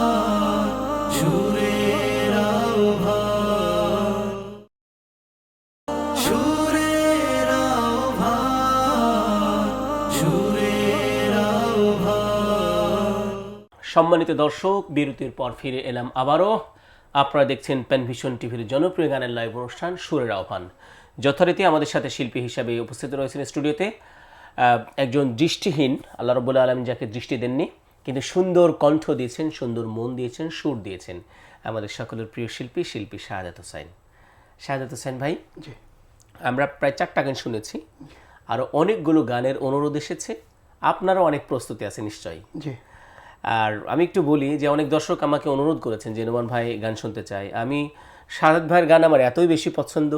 সুরের আহ্বান, সুরের আহ্বান, সুরের আহ্বান। সম্মানিত দর্শক, বিরতির পর ফিরে এলাম আবারও। আপনারা দেখছেন প্যানভিশন টিভির জনপ্রিয় গানের লাইভ অনুষ্ঠান সুরের আহ্বান। যথারীতি আমাদের সাথে শিল্পী হিসাবে উপস্থিত রয়েছেন স্টুডিওতে একজন দৃষ্টিহীন, আল্লাহ রাব্বুল আলামিন যাকে দৃষ্টি দেননি কিন্তু সুন্দর কণ্ঠ দিয়েছেন, সুন্দর মন দিয়েছেন, সুর দিয়েছেন, আমাদের সকলের প্রিয় শিল্পী শিল্পী শাহাদাত হোসেন। শাহাদাত হোসেন ভাই, আমরা প্রায় 4টা গান শুনেছি, আরও অনেকগুলো গানের অনুরোধ এসেছে, আপনারও অনেক প্রস্তুতি আছে নিশ্চয়ই। জি, আর আমি একটু বলি যে অনেক দর্শক আমাকে অনুরোধ করেছেন যে নোমান ভাই গান শুনতে চাই। আমি শাহাদাত ভাইয়ের গান আমার এতই বেশি পছন্দ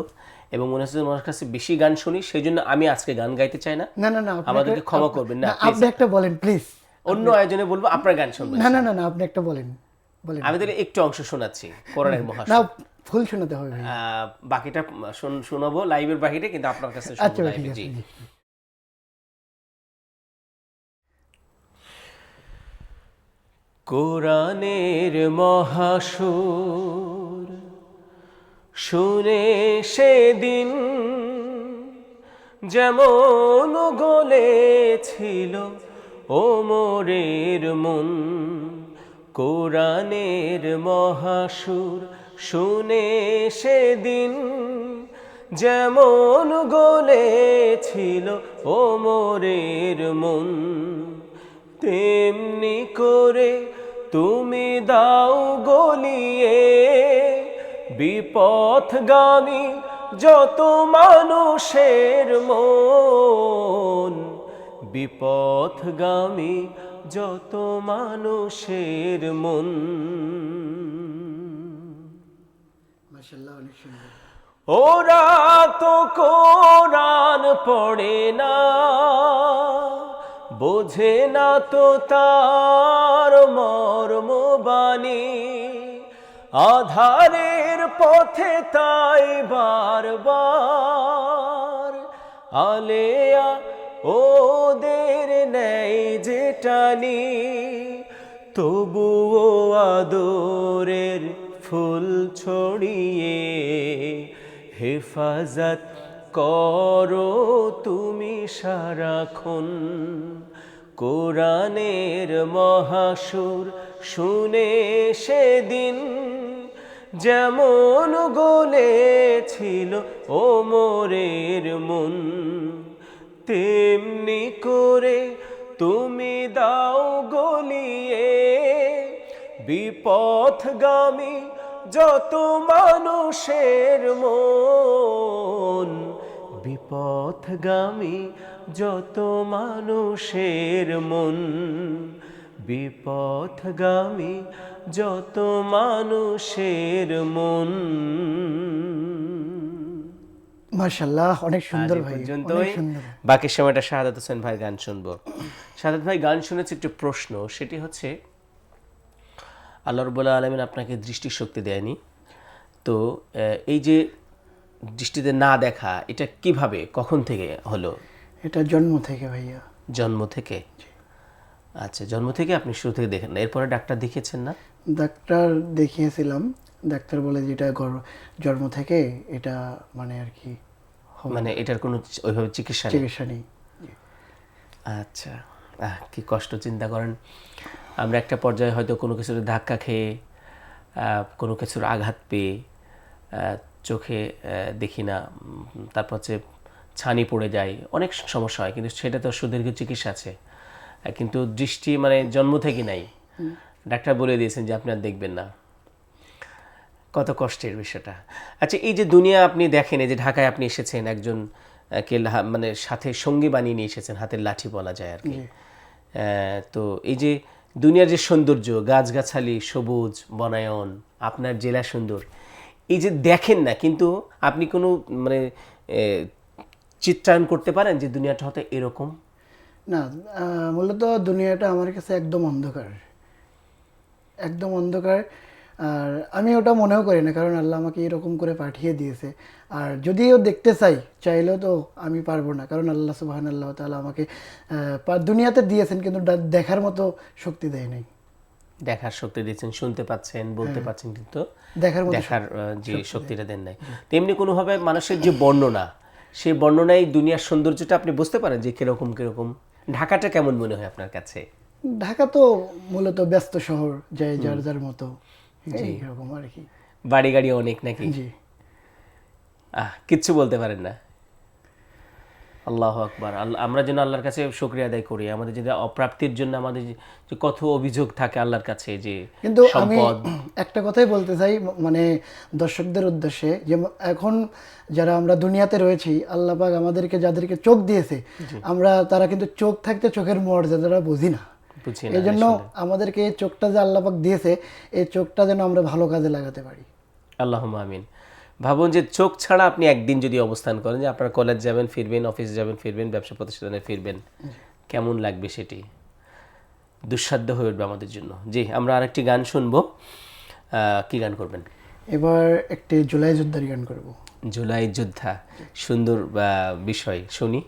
এবং মনে হচ্ছে আমার কাছে বেশি গান শুনি, সেই জন্য আমি আজকে গান গাইতে চাই না। না না না, আমাদেরকে ক্ষমা করবেন না, আপনি একটা বলেন প্লিজ। অন্য আয়োজনে বলবো আপনার গান শুনবেন। না না না না, আপনি একটা বলেন বলেন। আমি তাহলে একটু অংশ শোনাচ্ছি কোরআনের না, মহাসূর। ফুল শোনাতে হবে ভাইয়া। বাকিটা শোনাবো লাইভের বাকিটা, কিন্তু আপনার কাছে শুনবো আচ্ছা ভাই, live-এ, ঠিক আছে জি। জি। কোরআনের মহাসুর শুনে সেদিন যেমন গলেছিল ওমরের মন, কোরআনের মহাসুর শুনে সেদিন যেমন গলেছিল ওমরের মন, তেমনি করে তুমি দাও গলিয়ে বিপথগামী যত মানুষের মন, বিপথগামী যত মানুষের মন। মাশাআল্লাহ, অনেক সুন্দর। ওরা তো কোরআন পড়ে না, বোঝে না তো তার মর্মবাণী, আধারের পথে তাই বারবার আলেয়া ওদের নেই যে টানি, তবুও আদরের ফুল ছড়িয়ে হেফাজত করো তুমি সারাক্ষণ, কোরআনের মহাসুর শুনে সেদিন যেমন গলেছিল ওমরের মন, তেমনি করে তুমি দাও গলিয়ে বিপথগামী যত মানুষের মন, বিপথগামী যত মানুষের মন, বিপথগামী যত মানুষের মন। মাশাআল্লাহ, অনেক সুন্দর আজ এই ভাই, পর্যন্তই। অনেক সুন্দর। বাকি সময়টা শাহাদাত হোসেন ভাই গান শুনবো। শাহাদাত ভাই গান শুনেছে, একটু প্রশ্ন, সেটি হচ্ছে আল্লাহ রাব্বুল আলামিন আপনাকে দৃষ্টিশক্তি দেয়নি, তো এই যে দৃষ্টিতে না দেখা, এটা কিভাবে কখন থেকে হলো? এটা জন্ম থেকে ভাইয়া। জন্ম থেকে? আচ্ছা, জন্ম থেকে আপনি শুরু থেকে দেখেন না, এরপরে ডাক্তার দেখিয়েছেন না? ডাক্তার দেখিয়েছিলাম, ডাক্তার বলে যে এটা জন্ম থেকে এটা মানে আর কি হবে, মানে এটার কোনো ওইভাবে চিকিৎসা নেই? চিকিৎসা নেই। আচ্ছা, কি কষ্ট, চিন্তা করেন। আমরা একটা পর্যায়ে হয়তো কোনো কিছুর ধাক্কা খেয়ে, কোনো কিছুর আঘাত পেয়ে চোখে দেখি না, তারপর হচ্ছে ছানি পড়ে যায়, অনেক সমস্যা হয়, কিন্তু সেটা তো সুদীর্ঘ চিকিৎসা আছে। কিন্তু দৃষ্টি মানে জন্ম থেকে নাই, ডাক্তার বলে দিয়েছেন যে আপনি আর দেখবেন না। কত কষ্টের বিষয়টা। আচ্ছা, এই যে দুনিয়া আপনি দেখেন, এই যে ঢাকায় আপনি এসেছেন, একজন কে মানে সাথে সঙ্গী বানিয়ে নিয়ে এসেছেন, হাতের লাঠি বলা যায় আর কি। তো এই যে দুনিয়ার যে সৌন্দর্য, গাছগাছালি, সবুজ বনায়ন, আপনার জেলা সুন্দর, এই যে দেখেন না, কিন্তু আপনি কোনো মানে চিত্রায়ন করতে পারেন যে দুনিয়াটা হয়তো এরকম? না, মূলত দুনিয়াটা আমার কাছে একদম অন্ধকার, একদম অন্ধকার। আর আমি ওটা মনেও করি না, কারণ আল্লাহ আমাকে এরকম করে পাঠিয়ে দিয়েছে। আর যদিও দেখতে চাইলেও তো আমি পারবো না, কারণ আল্লাহ সুবহানাল্লাহু তাআলা আমাকে দুনিয়াতে দিয়েছেন, কিন্তু দেখার মতো শক্তি দেয় নাই। দেখার শক্তি দিয়েছেন, শুনতে পাচ্ছেন, বলতে পাচ্ছেন, কিন্তু দেখার মতো দেখার যে শক্তিটা দেন নাই। তেমনি কোনোভাবে মানুষের যে বর্ণনা, সেই বর্ণনায় দুনিয়ার সৌন্দর্যটা আপনি বুঝতে পারেন যে কিরকম কিরকম। ঢাকাটা কেমন মনে হয় আপনার কাছে? ঢাকা তো মূলত ব্যস্ত শহর, যার যার মতো এইরকম আর কি। বাড়ি গাড়ি অনেক নাকি? জি। কিচ্ছু বলতে পারেন না? আল্লাহু আকবার। আমরা যেন আল্লাহর কাছে শুকরিয়া আদায় করি, আমাদের যদি অপ্রাপ্তির জন্য আমাদের যে কত অভিযোগ থাকে আল্লাহর কাছে, যে কিন্তু আমি সম্পদ। একটা কথাই বলতে চাই, মানে দর্শকদের উদ্দেশ্যে, যে এখন যারা আমরা দুনিয়াতে রয়েছি, আল্লাহ পাক আমাদেরকে যাদেরকে চোখ দিয়েছে, আমরা তারা কিন্তু চোখ থাকতে চোখের মর্যাদাটা বুঝি না। বুঝি না এই জন্য আমাদেরকে এই চোখটা যে আল্লাহ পাক দিয়েছে, এই চোখটা যেন আমরা ভালো কাজে লাগাতে পারি। আল্লাহুম্মা আমিন। ভাবুন যে চোখ ছাড়া আপনি একদিন যদি অবস্থান করেন, যে আপনার কলেজ যাবেন ফিরবেন, অফিস যাবেন ফিরবেন, ব্যবসা প্রতিষ্ঠানে ফিরবেন, কেমন লাগবে সেটি? দুঃসাধ্য হয়ে উঠবে আমাদের জন্য। জি, আমরা আরেকটি গান শুনবো। কি গান করবেন? এবার একটি জুলাই যোদ্ধার গান করব। জুলাই যোদ্ধা, সুন্দর বিষয়, শুনি।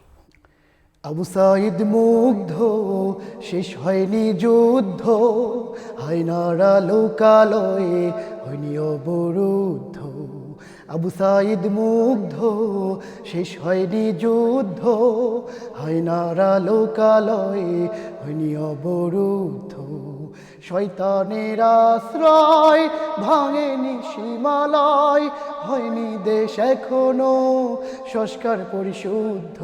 আবু সাইদ মুগ্ধ, শেষ হয়নি যুদ্ধ, হায়নারা লোকালয়ে হয়নি অবরুদ্ধ। আবু সাইদ মুগ্ধ, শেষ হয়নি যুদ্ধ, হায়নারা লোকালয়ে হয়নি অবরুদ্ধ। শয়তানের আশ্রয় ভাঙেনি সীমালয়, হয়নি দেশ এখনো সংস্কার পরিশুদ্ধ।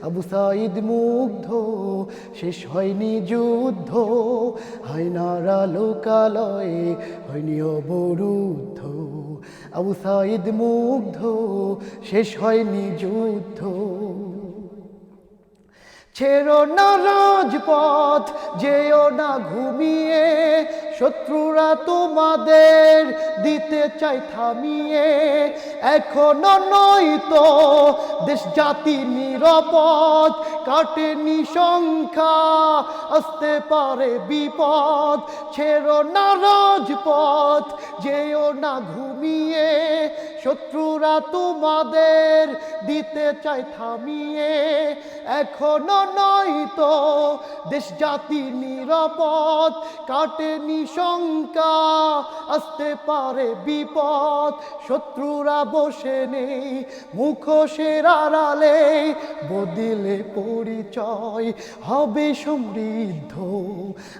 আবু সাইদ মুগ্ধ, শেষ হয়নি যুদ্ধ, হায়নারা লোকালয়ে হয়নি অবরুদ্ধ। আবু সাইদ মুগ্ধ, শেষ হয়নি যুদ্ধ। ছেড়ো না রাজপথ, যেও না ঘুমিয়ে, শত্রুরা তোমাদের দিতে চায় থামিয়ে। এখনো নয়তো দেশ জাতি নিরাপদ, কাটেনি সংখ্যা, আসতে পারে বিপদ। ছেড়ো না রাজপথ, যেও না ঘুমিয়ে, শত্রুরা তোমাদের দিতে চায় থামিয়ে। এখনো নয়তো দেশ জাতি নিরাপদ, কাটেনি শঙ্কা, আসতে পারে বিপদ। শত্রুরা বসে নেই মুখোশের আড়ালে, বদলে পরিচয় হবে সমৃদ্ধ।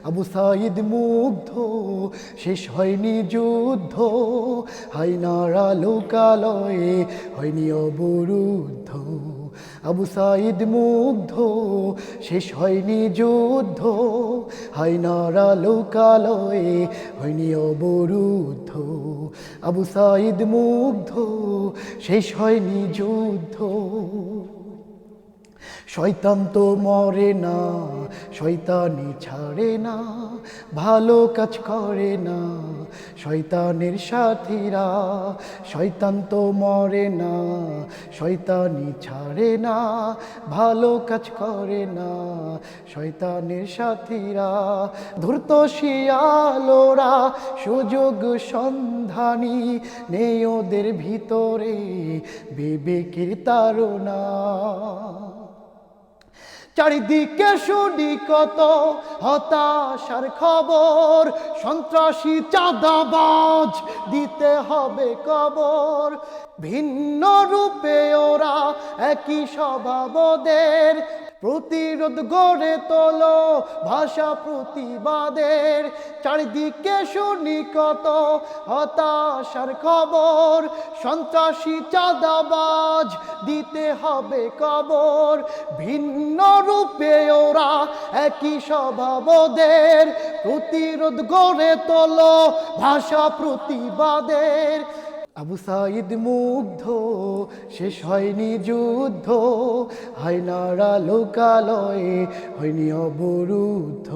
আবু সাইদ মুগ্ধ, শেষ হয়নি যুদ্ধ, হায়নারা লোকালয়ে হয়নি অবরুদ্ধ। আবু সাইদ মুগ্ধ, শেষ হয়নি যুদ্ধ, হায়নারা লোকালয়ে হয়নি অবরুদ্ধ। আবু সাইদ মুগ্ধ, শেষ হয়নি যুদ্ধ। শয়তান তো মরে না, শয়তানি ছাড়ে না, ভালো কাজ করে না শয়তানের সাথীরা। শয়তান তো মরে না, শয়তানি ছাড়ে না, ভালো কাজ করে না শয়তানের সাথীরা। ধূর্ত শিয়ালোরা সুযোগ সন্ধানী, নেই ওদের ভিতরে বিবেকের তাড়না। চারিদিকে শুনি কত হতাশার খবর, সন্ত্রাসী চাঁদাবাজ দিতে হবে কবর। ভিন্ন রূপে ওরা একই স্বভাবদের, প্রতিরোধ গড়ে তোলো ভাষা প্রতিবাদের। চারিদিকে শুনি কত হতাশার খবর, সন্ত্রাসী চাঁদাবাজ দিতে হবে কবর। ভিন্ন রূপে ওরা একই স্বভাবদের, প্রতিরোধ গড়ে তোলো ভাষা প্রতিবাদের। আবু সাইদ মুগ্ধ, শেষ হয়নি যুদ্ধ, হায়নারা লোকালয়ে হয়নি অবরুদ্ধ।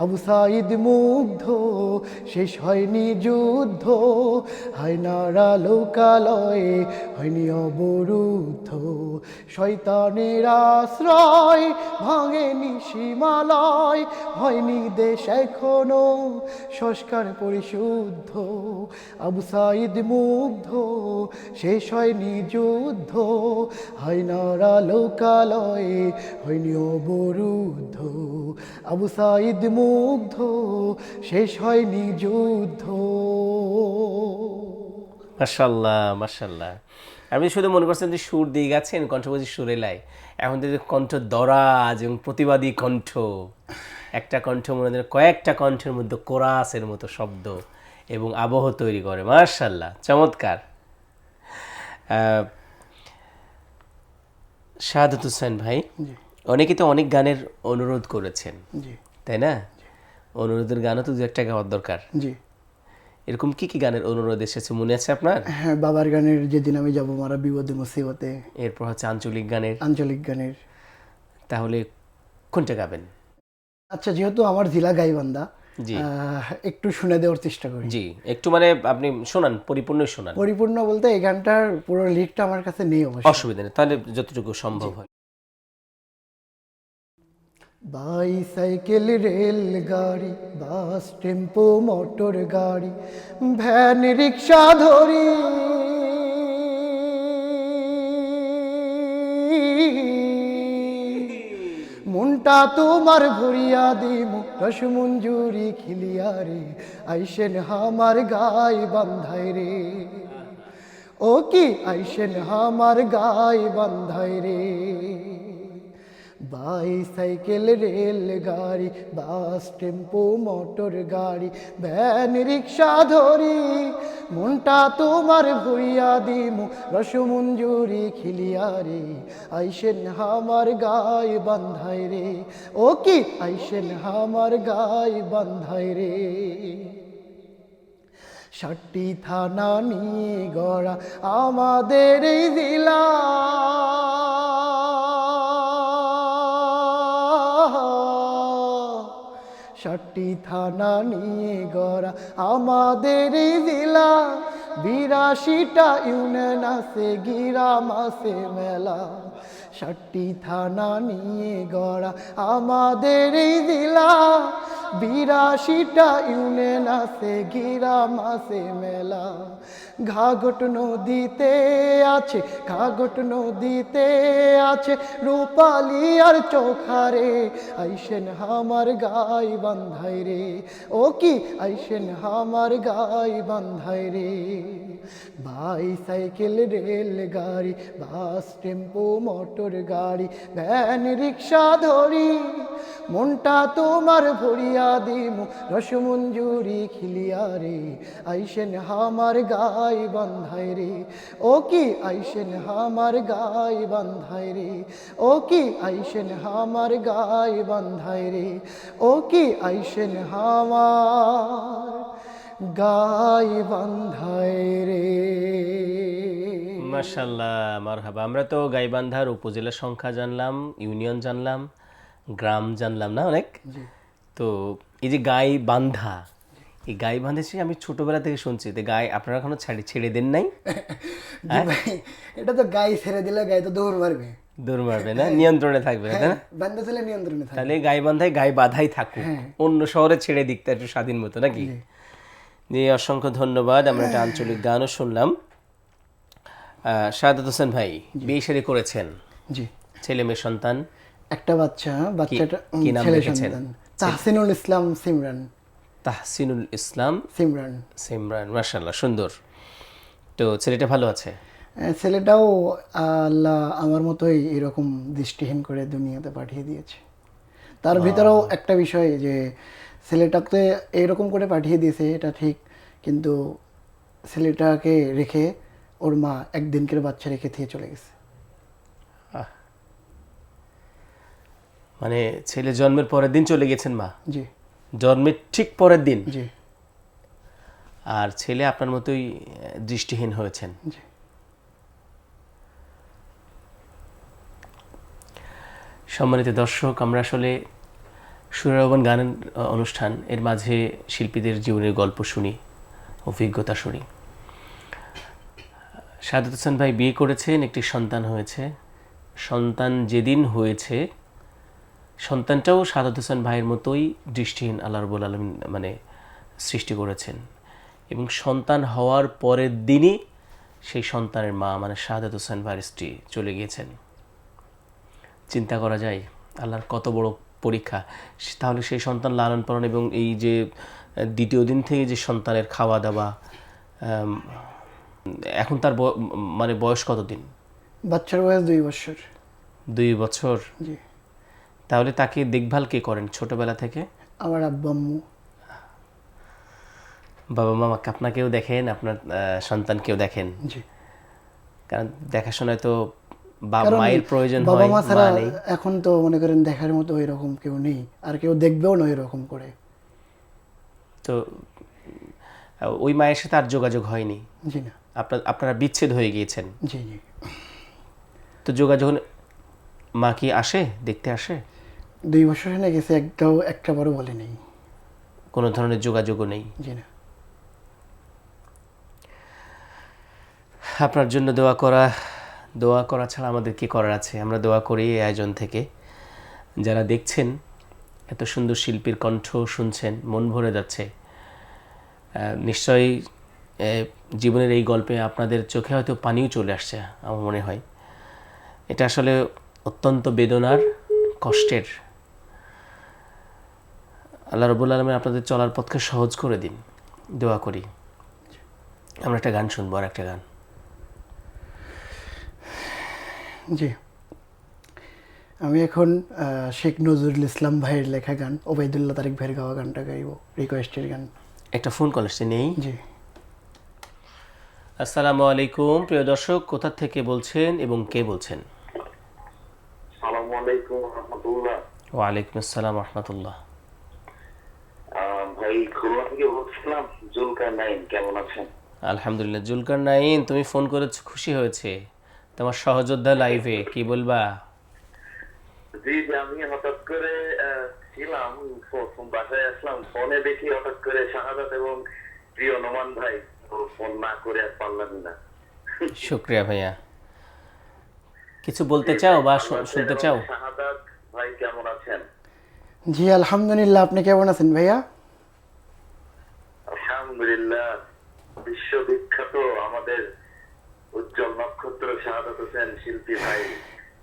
আবু সাইদ মুগ্ধ, শেষ হয়নি যুদ্ধ, হায়নারা লোকালয়ে হয়নি অবরুদ্ধ। শয়তানের আশ্রয় ভাঙেনি সীমালয়, হয়নি দেশ এখনো সংস্কার পরিশুদ্ধ। আবু সাইদ মুগ্ধ, শেষ হয়নি যুদ্ধ, হায়নারা লোকালয়ে হয়নি অবরুদ্ধ। আবু সাইদ মুগ্ধ, শেষ হয়নি যুদ্ধ। মাশাল্লাহ মাশাল্লাহ। আপনি শুধু মনে করছেন যে সুর দিয়ে গেছেন, কণ্ঠবতী সুরেলাই, এখন থেকে কণ্ঠ দরাজ এবং প্রতিবাদী কণ্ঠ, একটা কণ্ঠ মনে হয় কয়েকটা কণ্ঠের মধ্যে কোরাসের মতো শব্দ এবং আবহ তৈরি করে। মাশাল্লাহ, চমৎকার। শাহাদাত হোসেন ভাই, অনেকে তো অনেক গানের অনুরোধ করেছেন, জি তাই না? অনুরোধের গানও তো দু একটা গাওয়ার দরকার। জি। এরকম কি কি গানের অনুরোধ এসেছে মনে আছে আপনার? হ্যাঁ, বাবার গানের যেদিন আমি যাব মারা বিপদে মুসিবতে, এরপর হচ্ছে আঞ্চলিক গানের। আঞ্চলিক গানের। তাহলে কোনটা গাবেন? আচ্ছা, যেহেতু আমার জেলা গাইবান্ধা, জি একটু শুনে দেওয়ার চেষ্টা করি। জি, একটু মানে আপনি শোনান, পরিপূর্ণই শোনান, পরিপূর্ণ বলতে এই গানটার পুরো লিরিকটা আমার কাছে নেই অবশ্য। অসুবিধা নেই, তাহলে যতটুকু সম্ভব হয়। বাইসাইকেল রেলগাড়ি বাস টেম্পো মোটর গাড়ি ভ্যান রিক্সা ধরি মনটা তোমার ভরিয়া দিমু রসমঞ্জুরি খিলিয়া রে আইসেন হামার গাই বান্ধাই রে ও কি আইসেন হামার গাই বান্ধাই রে বাইসাইকেল রেলগাড়ি বাস টেম্পো মোটর গাড়ি ভ্যান রিক্সা ধরি মনটা তোমার ভরিয়া দিমু রসমঞ্জুরি খিলিয়া রে আইসেন হামার গাই বান্ধাই রে ও কি আইসেন হামার গাই বান্ধাই রে 60টি থানা নিয়ে গড়া আমাদের এই জেলা ষাটটি থানা নিয়ে গড়া আমাদের এই জেলা 82টা ইউনিয়ন আছে গ্রাম আছে মেলা 60টি থানা নিয়ে গড়া আমাদের এই জেলা 82টা ইউনিয়ন আছে গ্রাম আছে মেলা ঘাঘট নদীতে আছে ঘাঘট নদীতে আছে রূপালী আর চোখারে আইসেন হামার গাই বান্ধাই রে ও কি আইসেন হামার গাই বান্ধাই রে বাইসাইকেল রেলগাড়ি বাস টেম্পো মোটর গাড়ি ভ্যান রিক্সা ধরি মনটা তোমার ভরিয়া দিমু রসমঞ্জুরি খিলিয়া রে আইসেন হামার গাই বান্ধাই রে ও কি আইসেন হামার গাই বান্ধাই রে ও কি আইসেন হামার গাই বান্ধাই রে ও কি আইসেন হামার গাই বান্ধাই রে মাশাআল্লাহ, মারহাবা। আমরা তো গাইবান্ধার উপজেলা সংখ্যা জানলাম, ইউনিয়ন জানলাম, গ্রাম জানলাম না অনেক। তো এই যে গাইবান্ধা, এই গাইবান্ধা সে আমি ছোটবেলা থেকে শুনছি, তো গাই আপনারা এখনো ছেড়ে দেন নাই? জি ভাই, এটা তো গাই ছেড়ে দিলে গাই তো দৌড় মারবে, দৌড় মারবে না, নিয়ন্ত্রণে থাকবে তাই না? বান্ধা ছেলে নিয়ন্ত্রণে থাকে। তাহলে গাইবান্ধায় গাই বাধাই থাকুক, অন্য শহরে ছেড়ে দিক তা একটু স্বাধীন মতো নাকি? জি, অসংখ্য ধন্যবাদ। আমরা একটা আঞ্চলিক গানও শুনলাম। শাহাদাত হোসেন ভাই বিয়ে শাদী করেছেন, জি, ছেলে মেয়ে সন্তান? একটা বাচ্চাটা কি নাম ছেলে রেখেছেন? সন্তান তাহসিনুল ইসলাম সিমরান। তাহসিনুল ইসলাম সিমরান, সিমরান, মাশাআল্লাহ, সুন্দর। তো ছেলেটা ভালো আছে? ছেলেটাও আল্লাহ আমার মতোই এরকম দৃষ্টিহীন করে দুনিয়াতে পাঠিয়ে দিয়েছে। তার ভিতরেও একটা বিষয় যে ছেলেটাকে এরকম করে পাঠিয়ে দিয়েছে এটা ঠিক, কিন্তু ছেলেটাকে রেখে ওর মা একদিনকের বাচ্চা রেখে দিয়ে চলে গেছে। মানে ছেলে জন্মের পরের দিন চলে গেছেন মা? জি, জন্মের ঠিক পরের দিন। জি, আর ছেলে আপনার মতোই দৃষ্টিহীন হয়েছেন। জি। সম্মানিত দর্শক, আমরা আসলে সুরের আহ্বান গানের অনুষ্ঠান, এর মাঝে শিল্পীদের জীবনের গল্প শুনি, অভিজ্ঞতা শুনি। শাহাদাত হোসেন ভাই বিয়ে করেছেন, একটি সন্তান হয়েছে। সন্তান যেদিন হয়েছে, সন্তানটাও শাহাদাত হোসেন ভাইয়ের মতোই দৃষ্টিহীন আল্লাহ রাব্বুল আলামিন মানে সৃষ্টি করেছেন, এবং সন্তান হওয়ার পরের দিনই সেই সন্তানের মা মানে শাহাদাত হোসেন ভাইয়ের স্ত্রী চলে গিয়েছেন। চিন্তা করা যায় আল্লাহর কত বড় পরীক্ষা। তাহলে সেই সন্তান লালন পালন এবং এই যে দ্বিতীয় দিন থেকে যে সন্তানের খাওয়া দাওয়া, এখন তার মানে বয়স কতদিন? বাচ্চার বয়স 2 বছর। 2 বছর? জি। তাহলে তাকে দেখভাল কে করেন ছোটবেলা থেকে? আমার আব্বু আম্মু। বাবা মামাকে আপনাকেও দেখেন, আপনার সন্তানকেও দেখেন? জি। কারণ দেখাশোনায় তো কারণ মায়ের প্রয়োজন হয়, বাবা মা ছাড়া নেই। এখন তো মনে করেন দেখার মতো এরকম কেউ নেই, আর কেউ দেখবেও না এরকম করে। তো ওই মায়ের সাথে আর যোগাযোগ হয়নি? জি না। আপনারা বিচ্ছেদ হয়ে গিয়েছেন? জি, জি। তো যোগাযোগ মা কি আসে, দেখতে আসে? 2 বছর হয়ে গেছে, একটাবারও বলে নেই। কোনো ধরনের যোগাযোগও নেই? জি না। আপনার জন্য দোয়া করা ছাড়া আমাদের কি করার আছে? আমরা দোয়া করি এই আয়োজন থেকে। যারা দেখছেন এত সুন্দর শিল্পীর কণ্ঠ শুনছেন, মন ভরে যাচ্ছে। নিশ্চয়ই জীবনের এই গল্পে আপনাদের চোখে হয়তো পানিও চলে আসছে আমার মনে হয়। এটা আসলে অত্যন্ত বেদনার, কষ্টের। আল্লাহ রাব্বুল আলামিন আপনাদের চলার পথকে সহজ করে দিন, দোয়া করি। আমরা একটা গান শুনবো, আর একটা গান। জি, আমি এখন শেখ নজরুল ইসলাম ভাইয়ের লেখা গান, ওবায়দুল্লাহ তারিক ভাইয়ের গাওয়া গানটা গাইব, রিকোয়েস্টের গান। একটা ফোন কল আসছে, নেই। জি, আসসালামু আলাইকুম প্রিয় দর্শক, কোথা থেকে বলছেন এবং কে বলছেন? আসসালামু আলাইকুম রহমতুল্লাহ। ওয়ালাইকুম আসসালাম রহমতুল্লাহ। ভাই খুলনা থেকে বলছিলাম, জুলকার নাইন, কেমন আছেন? আলহামদুলিল্লাহ। জুলকার নাইন, তুমি ফোন করেছো, খুশি হয়েছে। তোমার সহযোদ্ধা লাইভে, কি বলবা? জি জি, আমি হঠাৎ করে ছিলাম, বাসায় আসলাম, ফোনে দেখি হঠাৎ করে শাহাদাত এবং প্রিয় নোমান ভাই, তো ফোন না করে আর পারলাম না। শুক্রিয়া ভাইয়া। কিছু বলতে চাও বা শুনতে চাও? শাহাদাত ভাই কেমন আছেন? জি আলহামদুলিল্লাহ, আপনি কেমন আছেন ভাইয়া? আলহামদুলিল্লাহ। বিশ্ববিখ্যাত আমাদের উজ্জ্বল নক্ষত্র শাহাদাত হোসেন শিল্পী ভাই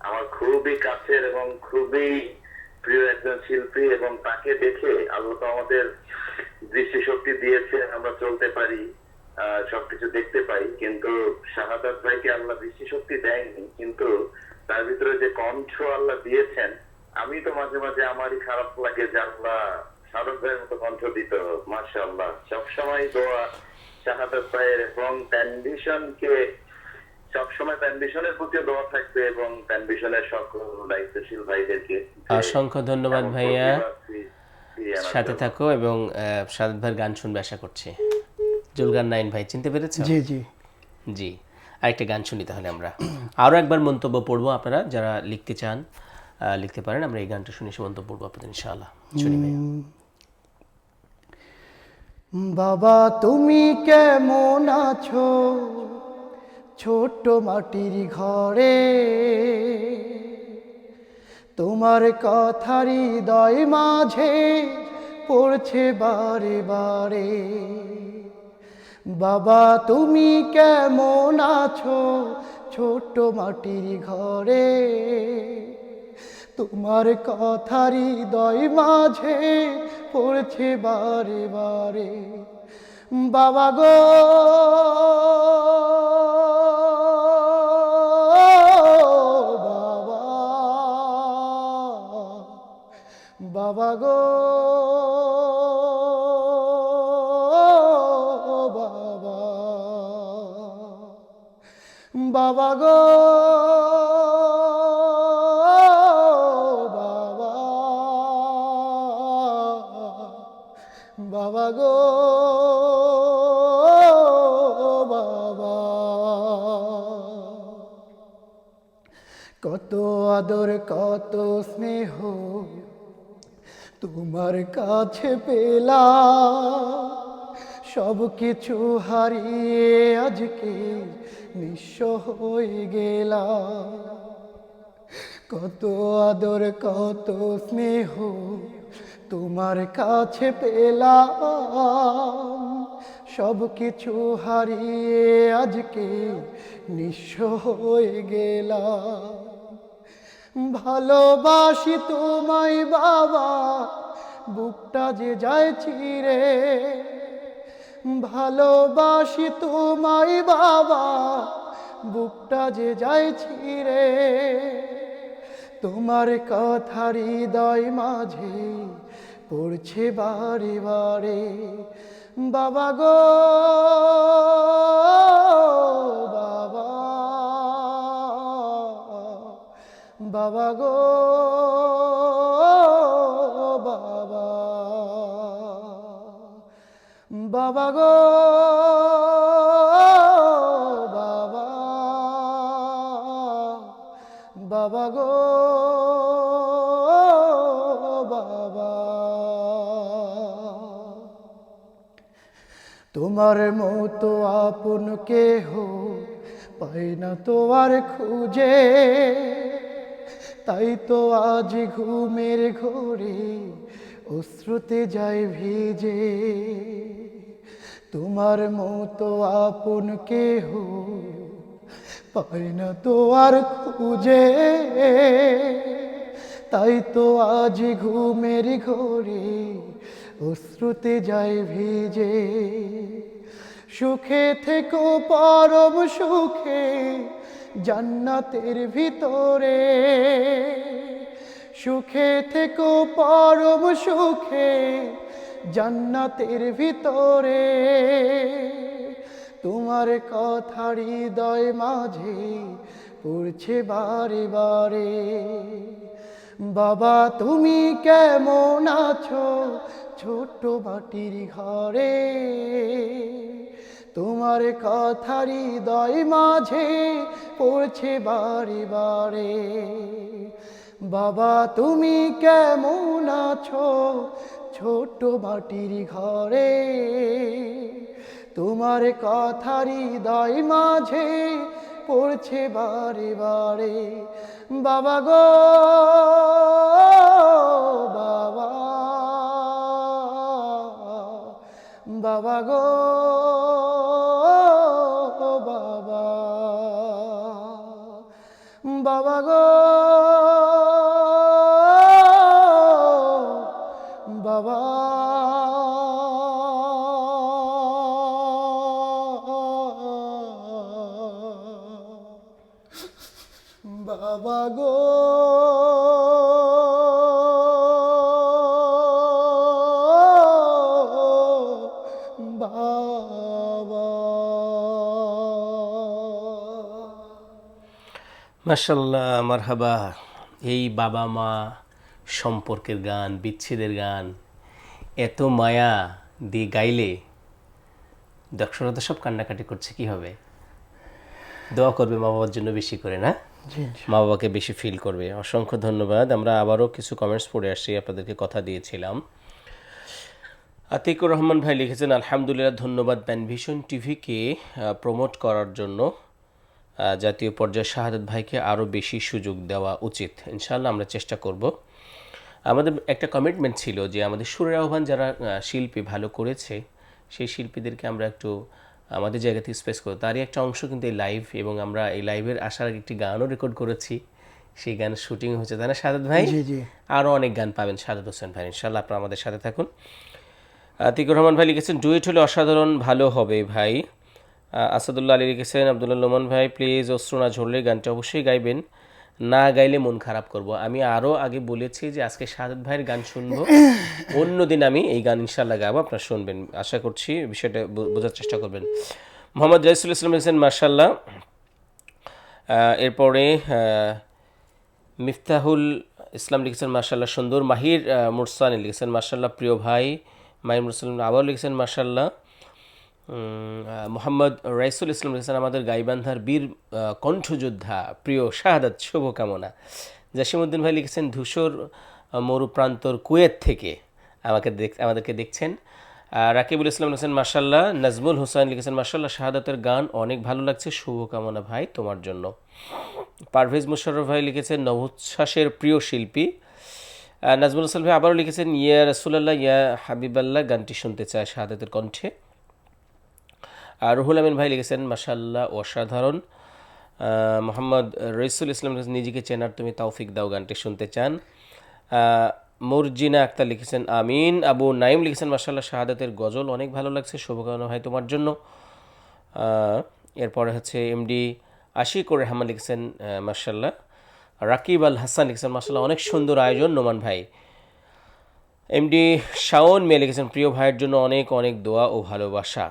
আমার খুবই কাছের এবং খুবই প্রিয় একজন শিল্পী, এবং তাকে দেখে আল্লাহ তো আমাদের দৃষ্টিশক্তি দিয়েছে, আমরা চলতে পারি, সবকিছু দেখতে পাই, কিন্তু শাহাদাত ভাইকে আল্লাহ দৃষ্টিশক্তি দেয়নি, কিন্তু তার ভিতরে যে কণ্ঠ আল্লাহ দিয়েছেন, আমি তো মাঝে মাঝে আমারই খারাপ লাগে যে আল্লাহ শাহাদাত ভাইয়ের মতো কণ্ঠ দিত। মাশাআল্লাহ, সবসময় দোয়া শাহাদাত ভাইয়ের, এবং প্যানভিশনকে সবসময় প্যানভিশনের প্রতি দোয়া থাকবে, এবং প্যানভিশনের সকল দায়িত্বশীল ভাইদেরকে অসংখ্য ধন্যবাদ ভাইয়া, সাথে থাকো এবং সাদাত ভাইয়ের গান শুনবে আশা করছি। জুলকার নাইন ভাই, চিনতে পেরেছো? জি জি জি, আরেকটা গান শুনি তাহলে আমরা। আরও একবার মন্তব্য পড়বো, আপনারা যারা লিখতে চান লিখতে পারেন। আমরা এই গানটা শুনে সে মন্তব্য পড়বো আপনাদের ইনশাআল্লাহ। শুনি ভাইয়া। বাবা তুমি কেমন আছো ছোট্ট মাটির ঘরে, তোমার কথা হৃদয় মাঝে পড়ছে বারে বারে। বাবা তুমি কেমন আছো ছোট্ট মাটির ঘরে, তোমার কথা হৃদয় মাঝে পড়ছে বারে বারে। বাবা গো বাবা, বাবা গো বাবা, বাবা গো বাবা, বাবা গো বাবা। কত আদর কত স্নেহ তোমার কাছে পেলাম, সব কিছু হারিয়ে আজকে নিঃস্ব হয়ে গেলাম। কত আদর কত স্নেহ তোমার কাছে পেলাম, সব কিছু হারিয়ে আজকে নিঃস্ব হয়ে গেলাম। ভালোবাসি তোমায় বাবা, বুকটা যে যায় চিরে। ভালোবাসি তোমায় বাবা, বুকটা যে যায় চিরে। তোমার কথা হৃদয় মাঝে পড়ছে বারে বারে। বাবা গো বাবা, বাবা গো বাবা, বাবা গো বাবা, বাবা গো বাবা। তোমার মতো আপন কেহ পাই না তো আর খুঁজে, তাই তো আজ ঘুমের ঘোরে অশ্রুতে যায় ভিজে, তোমার মতো আপন কেহ পাই না তো আর খুঁজে, তাই তো আজ ঘুমের ঘোরে অশ্রুতে যায় ভিজে। সুখে থেকো পরম সুখে জান্নাতের ভিতরে, সুখে থেকো পরম সুখে জান্নাতের ভিতরে, তোমার কথা হৃদয় মাঝে পড়ছে বারে বারে। বাবা তুমি কেমন আছো ছোট্ট মাটির ঘরে, তোমার কথা হৃদয় মাঝে পড়ছে বারে বারে। বাবা তুমি কেমন আছো ছোট্ট মাটির ঘরে, তোমার কথা হৃদয় মাঝে পড়ছে বারে বারে। বাবা গো বাবা, বাবা গো বাবা, বাবা গো বাবা। বাবা গো বাবা। মাশাআল্লাহ, মারহাবা। এই বাবা মা সম্পর্কের গান, বিচ্ছেদের গান এত মায়া দিয়ে গাইলে দর্শকরা তো সব কান্নাকাটি করছে, কি হবে? দোয়া করবে মা বাবার জন্য বেশি করে, না? জি, মা বাবাকে বেশি ফিল করবে। অসংখ্য ধন্যবাদ। আমরা আবারও কিছু কমেন্টস পড়ে আসছি, আপনাদেরকে কথা দিয়েছিলাম। আতিকুর রহমান ভাই লিখেছেন, আলহামদুলিল্লাহ, ধন্যবাদ প্যানভিশন টিভিকে প্রমোট করার জন্য। জাতীয় পর্যায়ে শাহাদাত ভাইকে আরও বেশি সুযোগ দেওয়া উচিত। ইনশাআল্লাহ আমরা চেষ্টা করব। আমাদের একটা কমিটমেন্ট ছিল যে আমাদের সুরের আহ্বান যারা শিল্পী ভালো করেছে সেই শিল্পীদেরকে আমরা একটু আমাদের জায়গা থেকে স্পেস করব। তারই একটা অংশ কিন্তু এই লাইভ, এবং আমরা এই লাইভের আসার আগে একটি গানও রেকর্ড করেছি, সেই গানের শুটিং হচ্ছে, তাই না শাহাদাত ভাই? জি জি। আরও অনেক গান পাবেন শাহাদাত হোসেন ভাই, ইনশাআল্লাহ আপনারা আমাদের সাথে থাকুন। আতিকুর রহমান ভাই লিখেছেন, ডুয়েট হলে অসাধারণ ভালো হবে ভাই। আসাদুল্লাহ আলী লিখেছেন, আব্দুল্লাহ লোমান ভাই প্লিজ অশ্রু না ঝরলে গানটা অবশ্যই গাইবেন, না গাইলে মন খারাপ করব। আমি আরও আগে বলেছি যে আজকে শাহাদাত ভাইয়ের গান শুনবো, অন্যদিন আমি এই গান ইনশাআল্লাহ গাবো, আপনারা শুনবেন। আশা করছি বিষয়টা বোঝার চেষ্টা করবেন। মোহাম্মদ জাইসুল ইসলাম লিখেছেন, মার্শাল্লাহ। এরপরে মিফতাহুল ইসলাম লিখেছেন, মার্শাল্লাহ সুন্দর। মাহির মুরসানি লিখেছেন, মার্শাল্লাহ প্রিয় ভাই। মাহির মুরসালিম আবার লিখেছেন, মার্শাল্লাহ। মোহাম্মদ রাইসুল ইসলাম লিখেছেন, আমাদের গাইবান্ধার বীর কণ্ঠযোদ্ধা প্রিয় শাহাদাত শুভকামনা। জাসিমউদ্দিন ভাই লিখেছেন, ধূসর মরুপ্রান্তর কুয়েত থেকে আমাদেরকে দেখছেন। রাকিবুল ইসলাম লিখেছেন, মার্শাল্লাহ। নাজমুল হোসেন লিখেছেন, মার্শাল্লাহ শাহাদাতের গান অনেক ভালো লাগছে, শুভকামনা ভাই তোমার জন্য। পারভেজ মুশাররফ ভাই লিখেছেন, নভোচ্ছ্বাসের প্রিয় শিল্পী। নাজমুল হোসেন ভাই আবারও লিখেছেন, ইয়া রাসূলুল্লাহ ইয়া হাবিবাল্লাহ গানটি শুনতে চায় শাহাদাতের কণ্ঠে। আর রুহুল আমিন ভাই লিখেছেন, মাশাআল্লাহ অসাধারণ। মোহাম্মদ রইসুল ইসলাম লিখেছেন, নিজেকে চেনার তুমি তৌফিক দাও গানটি শুনতে চান। মর্জিনা আক্তার লিখেছেন, আমিন। আবু নাইম লিখেছেন, মাশাআল্লাহ শাহাদাতের গজল অনেক ভালো লাগছে, শুভকামনা ভাই তোমার জন্য। এরপরে হচ্ছে এমডি আশিকুর রহমান লিখেছেন, মাশাআল্লাহ। রাকিব আল হাসান লিখেছেন, মাশাআল্লাহ অনেক সুন্দর আয়োজন নোমান ভাই। এমডি শাওন মেয়ে লিখেছেন, প্রিয় ভাইয়ের জন্য অনেক অনেক দোয়া ও ভালোবাসা।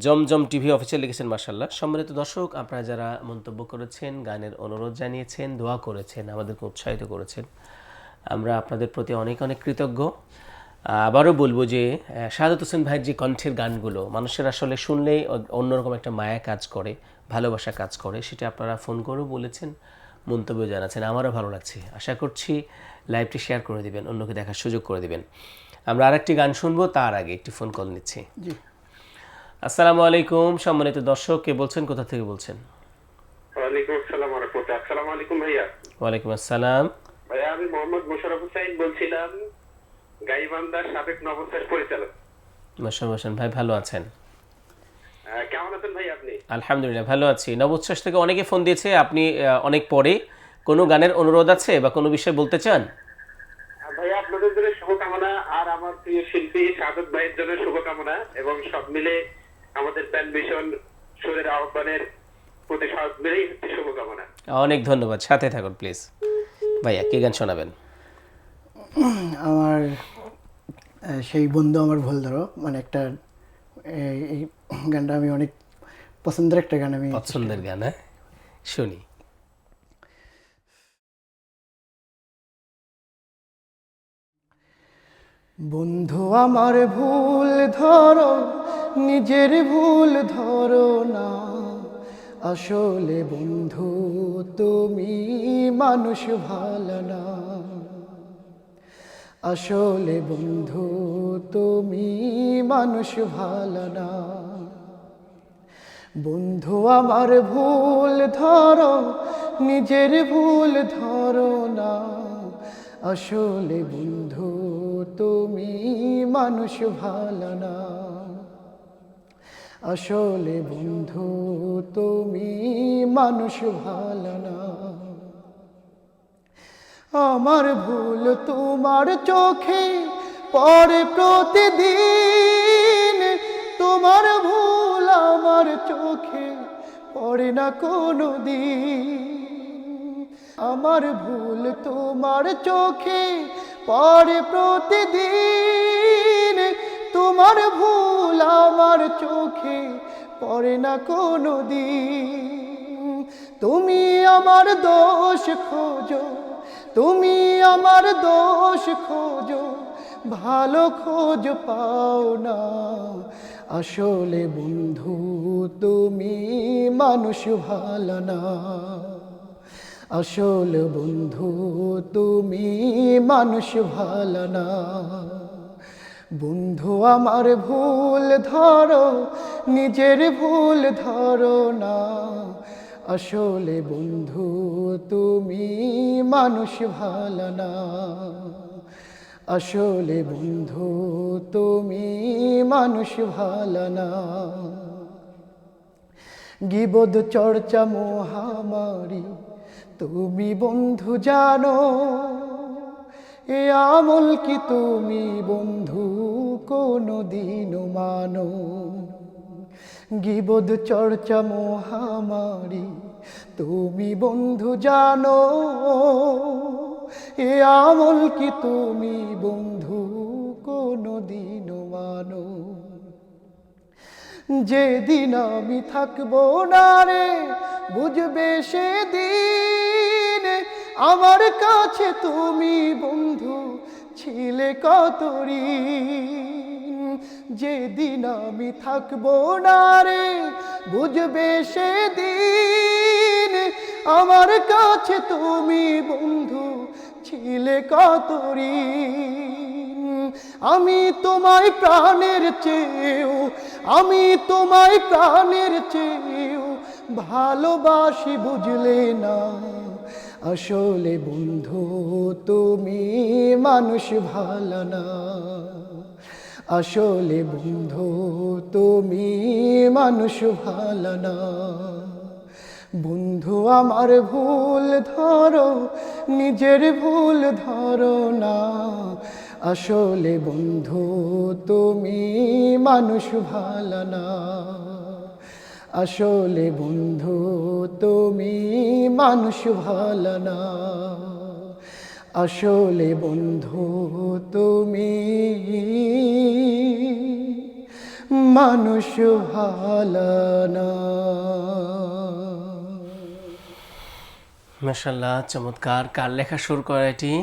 জমজম টিভি অফিসিয়াল লিখেছেন, মাশাআল্লাহ। সম্মানিত দর্শক, আপনারা যারা মন্তব্য করেছেন, গানের অনুরোধ জানিয়েছেন, দোয়া করেছেন, আমাদেরকে উৎসাহিত করেছেন, আমরা আপনাদের প্রতি অনেক অনেক কৃতজ্ঞ। আবারও বলবো যে শাহাদাত হোসেন ভাইয়ের যে কণ্ঠের গানগুলো মানুষের আসলে শুনলেই অন্যরকম একটা মায়া কাজ করে, ভালোবাসা কাজ করে, সেটা আপনারা ফোন করেও বলেছেন, মন্তব্য জানাচ্ছেন, আমারও ভালো লাগছে। আশা করছি লাইভটি শেয়ার করে দিবেন, অন্যকে দেখার সুযোগ করে দিবেন। আমরা আরেকটি গান শুনবো, তার আগে একটি ফোন কল নিচ্ছি। জি। আসসালামু আলাইকুম সম্মানিত দর্শক, কে বলছেন, কোথা থেকে বলছেন? ওয়ালাইকুম আসসালাম ওয়া রাহমাতুল্লাহ। আসসালামু আলাইকুম ভাইয়া। ওয়ালাইকুম আসসালাম। ভাইয়া আমি মোহাম্মদ মোশাররফ হোসেন বলছিলাম, গাইবান্ধার সাবেক নবশ্বাস পরিচালক। মোশাররফ হোসেন ভাই ভালো আছেন? কেমন আছেন ভাই আপনি? আলহামদুলিল্লাহ ভালো আছি। নবোচ্ছ্বাস থেকে অনেকে ফোন দিয়েছে, আপনি অনেক পরে কোনো গানের অনুরোধ আছে বা কোনো বিষয় বলতে চান? ভাইয়া আপনাদের জন্য শুভকামনা, আর আমার প্রিয় শিল্পী সাদত ভাইয়ের জন্য শুভকামনা, এবং সব মিলে আমাদের প্যান ভিশন সুরের আহ্বানের প্রতি সব মিলেই শুভকামনা। অনেক ধন্যবাদ, সাথে থাকুন প্লিজ। ভাইয়া কি গান শোনাবেন? আমার সেই বন্ধু আমার ভুল ধরো, মানে একটা এই গানটা আমি অনেক পছন্দের একটা গান। আমি পছন্দের গান, হ্যাঁ শুনি। বন্ধু আমার ভুল ধরো, নিজের ভুল ধরো না, আসলে বন্ধু তুমি মানুষ ভালো না, আসলে বন্ধু তুমি মানুষ ভালো না। বন্ধু আমার ভুল ধরো, নিজের ভুল ধরো না, আসলে বন্ধু তুমি মানুষ ভালো না, আসলে বন্ধু তুমি মানুষ ভালো না। আমার ভুল তোমার চোখে পড়ে প্রতিদিন, তোমার ভুল আমার চোখে পড়ে না কোনো দিন। আমার ভুল তোমার চোখে পড়ে প্রতিদিন, তোমার ভুল আমার চোখে পড়ে না কোনো দিন। তুমি আমার দোষ খোঁজো, তুমি আমার দোষ খোঁজো, ভালো খোঁজ পাও না, আসলে বন্ধু তুমি মানুষ ভালো না, আসলে বন্ধু তুমি মানুষ ভালো না। বন্ধু আমার ভুল ধরো, নিজের ভুল ধরো না, আসলে বন্ধু তুমি মানুষ ভালো না, আসলে বন্ধু তুমি মানুষ ভালো না। গীবদ চর্চা মহামারী তুমি বন্ধু জানো, এ আমল কি তুমি বন্ধু কোনো দিনও মানো। গীবদ চর্চা মহামারী তুমি বন্ধু জানো, এ আমল কি তুমি বন্ধু কোনো দিনও মানো। যেদিন আমি থাকবো না রে বুঝবে সেদিন, আমার কাছে তুমি বন্ধু ছিলে কত ঋণ। যেদিন আমি থাকবো না রে বুঝবে সেদিন, আমার কাছে তুমি বন্ধু ছিলে কত ঋণ। আমি তোমায় প্রাণের চেয়েও, আমি তোমায় প্রাণের চেয়েও ভালোবাসি বুঝলে না, আসলে বন্ধু তুমি মানুষ ভালো না, আসলে বন্ধু তুমি মানুষ ভালো না। বন্ধু আমার ভুল ধরো, নিজের ভুল ধরো না, আসলে বন্ধু তুমি মানুষ ভালো না, আসলে বন্ধু তুমি মানুষ ভালো না, আসলে বন্ধু তুমি মানুষ ভালো না। মাশাআল্লাহ, চমৎকার। কার লেখা সুর করা এটি?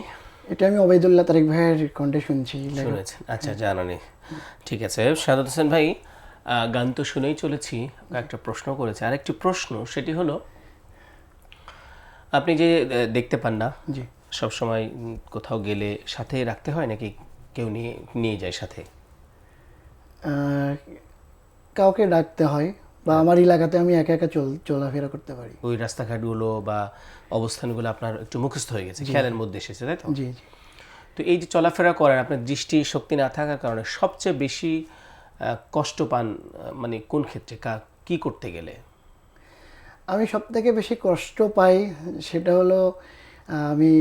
এটা আমি ওবায়দুল্লাহ তারেক ভাইয়ের কণ্ঠে শুনছি। শুনেছেন? আচ্ছা, জানানি। ঠিক আছে সাদত হোসেন ভাই, গান তো শুনেই চলেছি, একটা প্রশ্ন করেছে। আরেকটি প্রশ্ন, সেটি হলো আপনি যে দেখতে পান না জি, সব সময় কোথাও গেলে সাথে রাখতে হয় নাকি কেউ নিয়ে যায় সাথে? কাউকে ডাকতে হয়, বা আমার এলাকাতে আমি একা একা চলাফেরা করতে পারি। ওই রাস্তাঘাটগুলো বা অবস্থানগুলো আপনার একটু মুখস্থ হয়ে গেছে, খেয়ালের মধ্যে এসেছে, তাই তো? জি জি। তো এই যে চলাফেরা করেন, আপনার দৃষ্টি শক্তি না থাকার কারণে সবচেয়ে বেশি কষ্ট পান মানে কোন ক্ষেত্রে, কি করতে গেলে? আমি সবথেকে বেশি কষ্ট পাই সেটা হলো আমি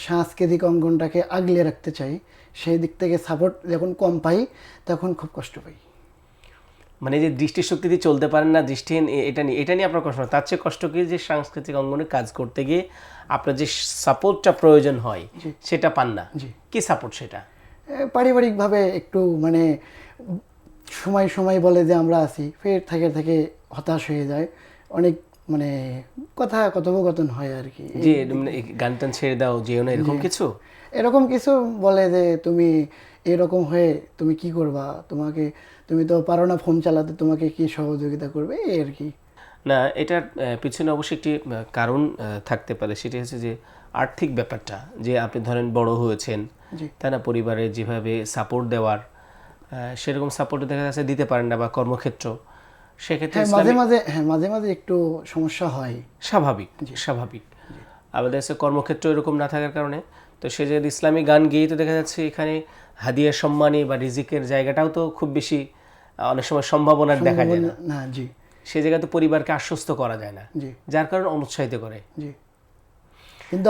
সাংস্কৃতিক অঙ্গনটাকে আগলে রাখতে চাই, সেই দিক থেকে সাপোর্ট যখন কম পাই তখন খুব কষ্ট পাই। মানে যে দৃষ্টিশক্তি দিয়ে চলতে পারেন না, দৃষ্টিহীন, এটা নিয়ে আপনার কষ্ট না। তার চেয়ে কষ্ট কি যে সাংস্কৃতিক অঙ্গনে কাজ করতে গিয়ে আপনার যে সাপোর্টটা প্রয়োজন হয় সেটা পান না। কি সাপোর্ট সেটা? পারিবারিকভাবে একটু মানে সময় সময় বলে যে আমরা আছি, ফের থেকে থেকে হতাশ হয়ে যায়, অনেক মানে কথোপকথন হয় আর কি। যে মানে গান টান ছেড়ে দাও, যেও না, এরকম কিছু? এরকম কিছু বলে যে তুমি এরকম হয়ে তুমি কি করবা, তুমি তো পারো না ফোন চালাতে, তোমাকে কি সহযোগিতা করবে, এই আর কি। না, এটার পিছনে অবশ্যই একটি কারণ থাকতে পারে। সেটা হচ্ছে যে আর্থিক ব্যাপারটা, যে আপনি ধরেন বড় হয়েছেন, তাই না, পরিবারে যেভাবে সাপোর্ট দেওয়ার সেরকম সাপোর্ট দেখা যাচ্ছে দিতে পারেন না, বা কর্মক্ষেত্র, সেক্ষেত্রে মাঝে মাঝে একটু সমস্যা হয়, স্বাভাবিক। আমাদের কাছে কর্মক্ষেত্র এরকম না থাকার কারণে, তো সে যদি ইসলামী গান গেয়ে, তো দেখা যাচ্ছে এখানে হাদিয়া সম্মানী বা রিজিকের জায়গাটাও তো খুব বেশি অনেক সময় সম্ভাবনার দেখা যায় না। জি। সে জায়গায় তো পরিবারকে আশ্বস্ত করা যায় না, যার কারণে অনুৎসাহিত করে। জি। কিন্তু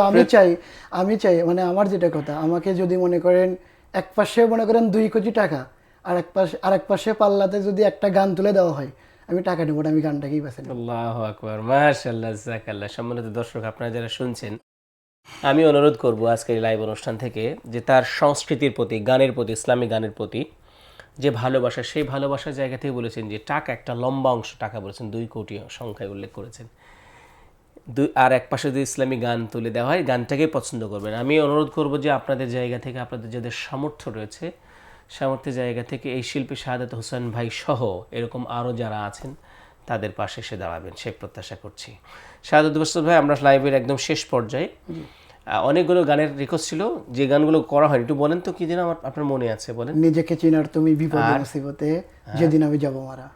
আমি চাই মানে আমার যেটা কথা, আমাকে যদি মনে করেন এক পাশে মনে করেন 2 কোটি টাকা, আর এক পাশে পাল্লাতে যদি একটা গান তুলে দেওয়া হয়, আমি টাকা নেব না, আমি গানটাকেই বেছে নেব। আল্লাহু আকবার, মাশাআল্লাহ, জাযাকাল্লাহ। সম্মানিত দর্শক, আপনারা যারা শুনছেন, আমি অনুরোধ করব আজকের লাইভ অনুষ্ঠান থেকে যে তার সংস্কৃতির প্রতি, গানের প্রতি, ইসলামী গানের প্রতি যে ভালোবাসা, সেই ভালোবাসার জায়গা থেকে বলেছেন যে টাকা একটা লম্বা অংশ, টাকা বলেছেন 2 কোটি সংখ্যায় উল্লেখ করেছেন, আর এক পাশে যদি ইসলামী গান তুলে দেওয়া হয়, গানটাকেই পছন্দ করবেন। আমি অনুরোধ করব যে আপনাদের জায়গা থেকে, আপনাদের যাদের সামর্থ্য রয়েছে, সামর্থ্যের জায়গা থেকে এই শিল্পী শাহাদাত হোসেন ভাই সহ এরকম আরও যারা আছেন তাদের পাশে এসে দাঁড়াবেন, সে প্রত্যাশা করছি। শাহাদাত হোসেন ভাই, আমরা লাইভের একদম শেষ পর্যায়ে, অনেকগুলো গানের রিকোয়েস্ট ছিল, যে গানগুলো করা হয় একটু বলেন তো, কি যেন আপনার মনে আছে, বলেন। নিজেকে চিনার তুমি বিপদে মুসিবতে, যেদিন আমি যাব মারা।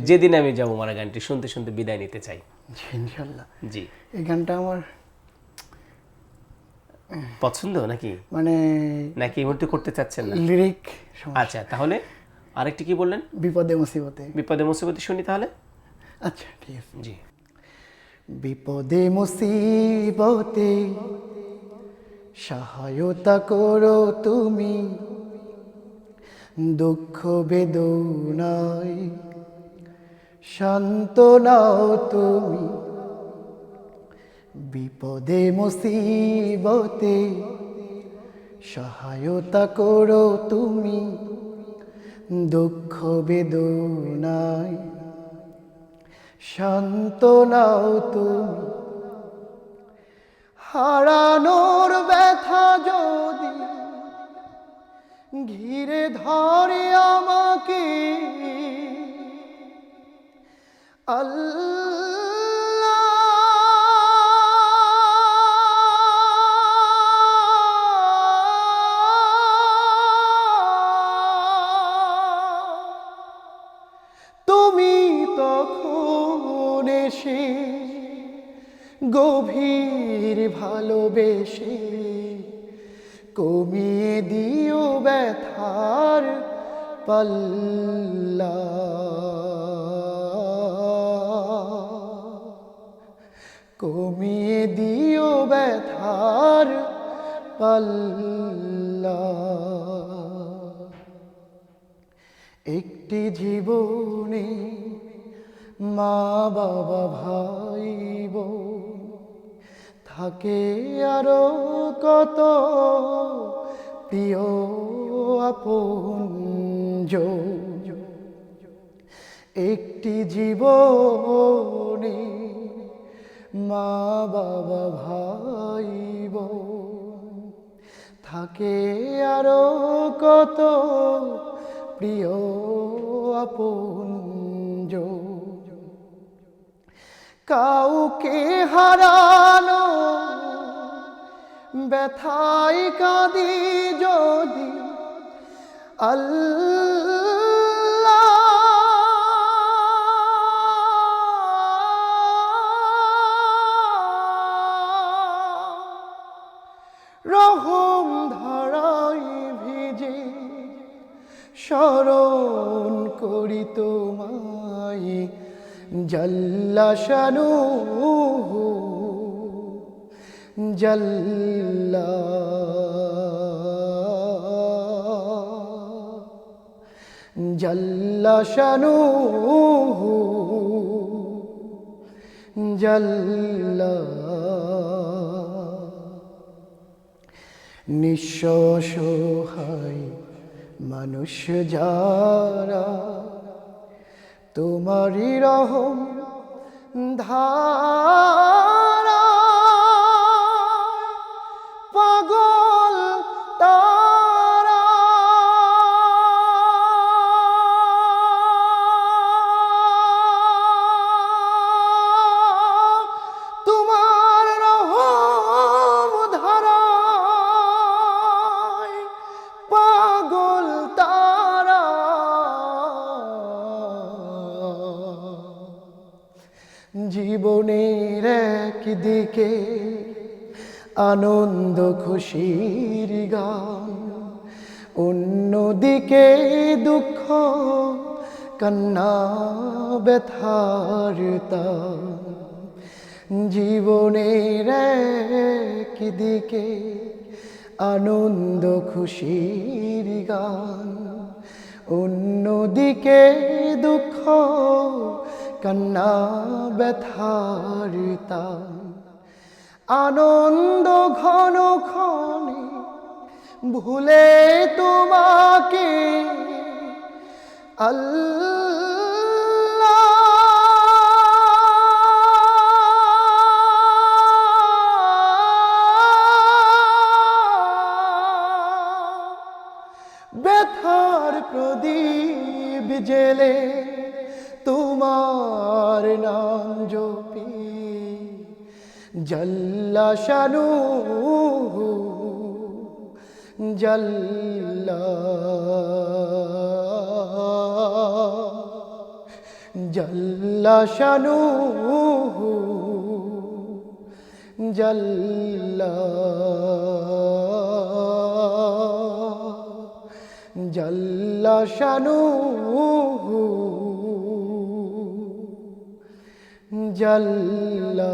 যেদিন আমি যাব মারা গানটি শুনতে শুনতে বিদায় নিতে চাই ইনশাআল্লাহ। জি। এই গানটা আমার পছন্দ নাকি এই মুহূর্তে করতে চাচ্ছেন না? লিরিক। আচ্ছা, তাহলে আরেকটি কি বললেন? বিপদে মুসিবতে শুনি তাহলে। আচ্ছা, ঠিক আছে। জি। বিপদে মুসিবতে সহায়তা করো তুমি, দুঃখ বেদনায় শান্ত নাও তুমি। বিপদে মুসিবতে সহায়তা করো তুমি, দুঃখ বেদনায় শান্ত নাও তুমি। হারানোর ব্যথা যদি ঘিরে ধরে আমাকে, তুমি তখন এসে গভীর ভালোবেসে কমিয়ে দিও ব্যথার পাল্লা, কমিয়ে দিও ব্যথার পাল্লা। একটি জীবনে মা বাবা ভাই বোন থাকে, আরো কত প্রিয় আপনজন। একটি জীবনে মা বাবা ভাই বোন থাকে, আরো কত প্রিয় আপনজন। কাউকে হারানো ব্যথায় কাঁদি যদি, আল্লাহ রহম ধারায় ভিজে স্মরণ করি তোমায় জাল্লা শানুহু জাল্লা জাল্লা শানুহু জাল্লা নিঃস্ব অসহায় মানুষ যারা তোমারই রহম ধারা পাগল তারা তোমার রহম ধারায় পাগল তারা জীবনের একদিকে আনন্দ খুশির গান, অন্যদিকে দুঃখ কান্না ব্যথার তান। জীবনের একদিকে আনন্দ খুশির গান, অন্যদিকে দুঃখ কান্না ব্যথার তান। আনন্দ ঘন ক্ষণে ভুলে তোমাকে আল্লাহ ব্যথার প্রদীপ জেলে তোমার নাম জপি জাল্লা শানুহু জাল্লা জাল্লা শানুহু জাল্লা জাল্লা শানুহু জাল্লা।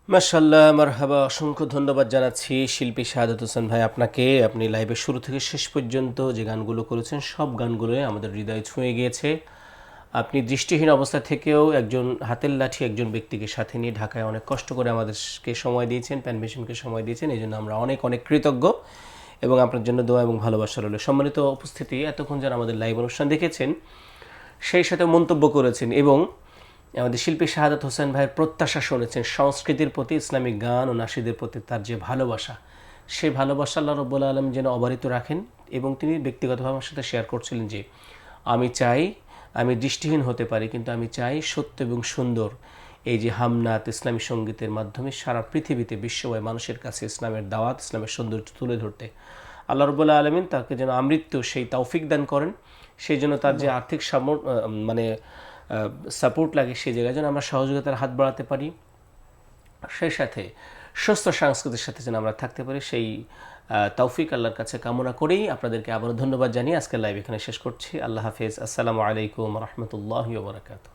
মাশাআল্লাহ, মারহাবা। অসংখ্য ধন্যবাদ জানাচ্ছি শিল্পী শাহাদাত হোসেন ভাই আপনাকে। আপনি লাইভের শুরু থেকে শেষ পর্যন্ত যে গানগুলো করেছেন সব গানগুলোই আমাদের হৃদয়ে ছুঁয়ে গিয়েছে। আপনি দৃষ্টিহীন অবস্থা থেকেও একজন হাতের লাঠি একজন ব্যক্তিকে সাথে নিয়ে ঢাকায় অনেক কষ্ট করে আমাদেরকে সময় দিয়েছেন, প্যানভিশনকে সময় দিয়েছেন, এই জন্য আমরা অনেক অনেক কৃতজ্ঞ এবং আপনার জন্য দোয়া এবং ভালোবাসা রইল। সম্মানিত উপস্থিতি, এতক্ষণ যারা আমাদের লাইভ অনুষ্ঠান দেখেছেন সেই সাথে মন্তব্য করেছেন এবং আমাদের শিল্পী শাহাদাত হোসেন ভাইয়ের প্রত্যাশা শুনেছেন, সংস্কৃতির প্রতি, ইসলামিক গান ও নাশিদের প্রতি তার যে ভালোবাসা, সেই ভালোবাসা আল্লাহ রাব্বুল আলামিন যেন অবারিত রাখেন। এবং তিনি ব্যক্তিগতভাবে আমার সাথে শেয়ার করছিলেন যে আমি চাই আমি দৃষ্টিহীন হতে পারি, কিন্তু আমি চাই সত্য এবং সুন্দর এই যে হামনাত ইসলামী সঙ্গীতের মাধ্যমে সারা পৃথিবীতে বিশ্বময় মানুষের কাছে ইসলামের দাওয়াত, ইসলামের সৌন্দর্য তুলে ধরতে আল্লাহ রাব্বুল আলামিন তাকে যেন আমৃত্যু সেই তৌফিক দান করেন। সেই জন্য তার যে আর্থিক সাপোর্ট লাগে সেই জায়গায় যেন আমরা সহযোগিতার হাত বাড়াতে পারি, সেই সাথে সুস্থ সংস্কৃতির সাথে যেন আমরা থাকতে পারি, সেই তৌফিক আল্লাহর কাছে কামনা করেই আপনাদেরকে আবারও ধন্যবাদ জানিয়ে আজকের লাইভ এখানে শেষ করছি। আল্লাহ হাফেজ। আসসালামু আলাইকুম রহমতুল্লাহি ওয়া বারাকাতুহু।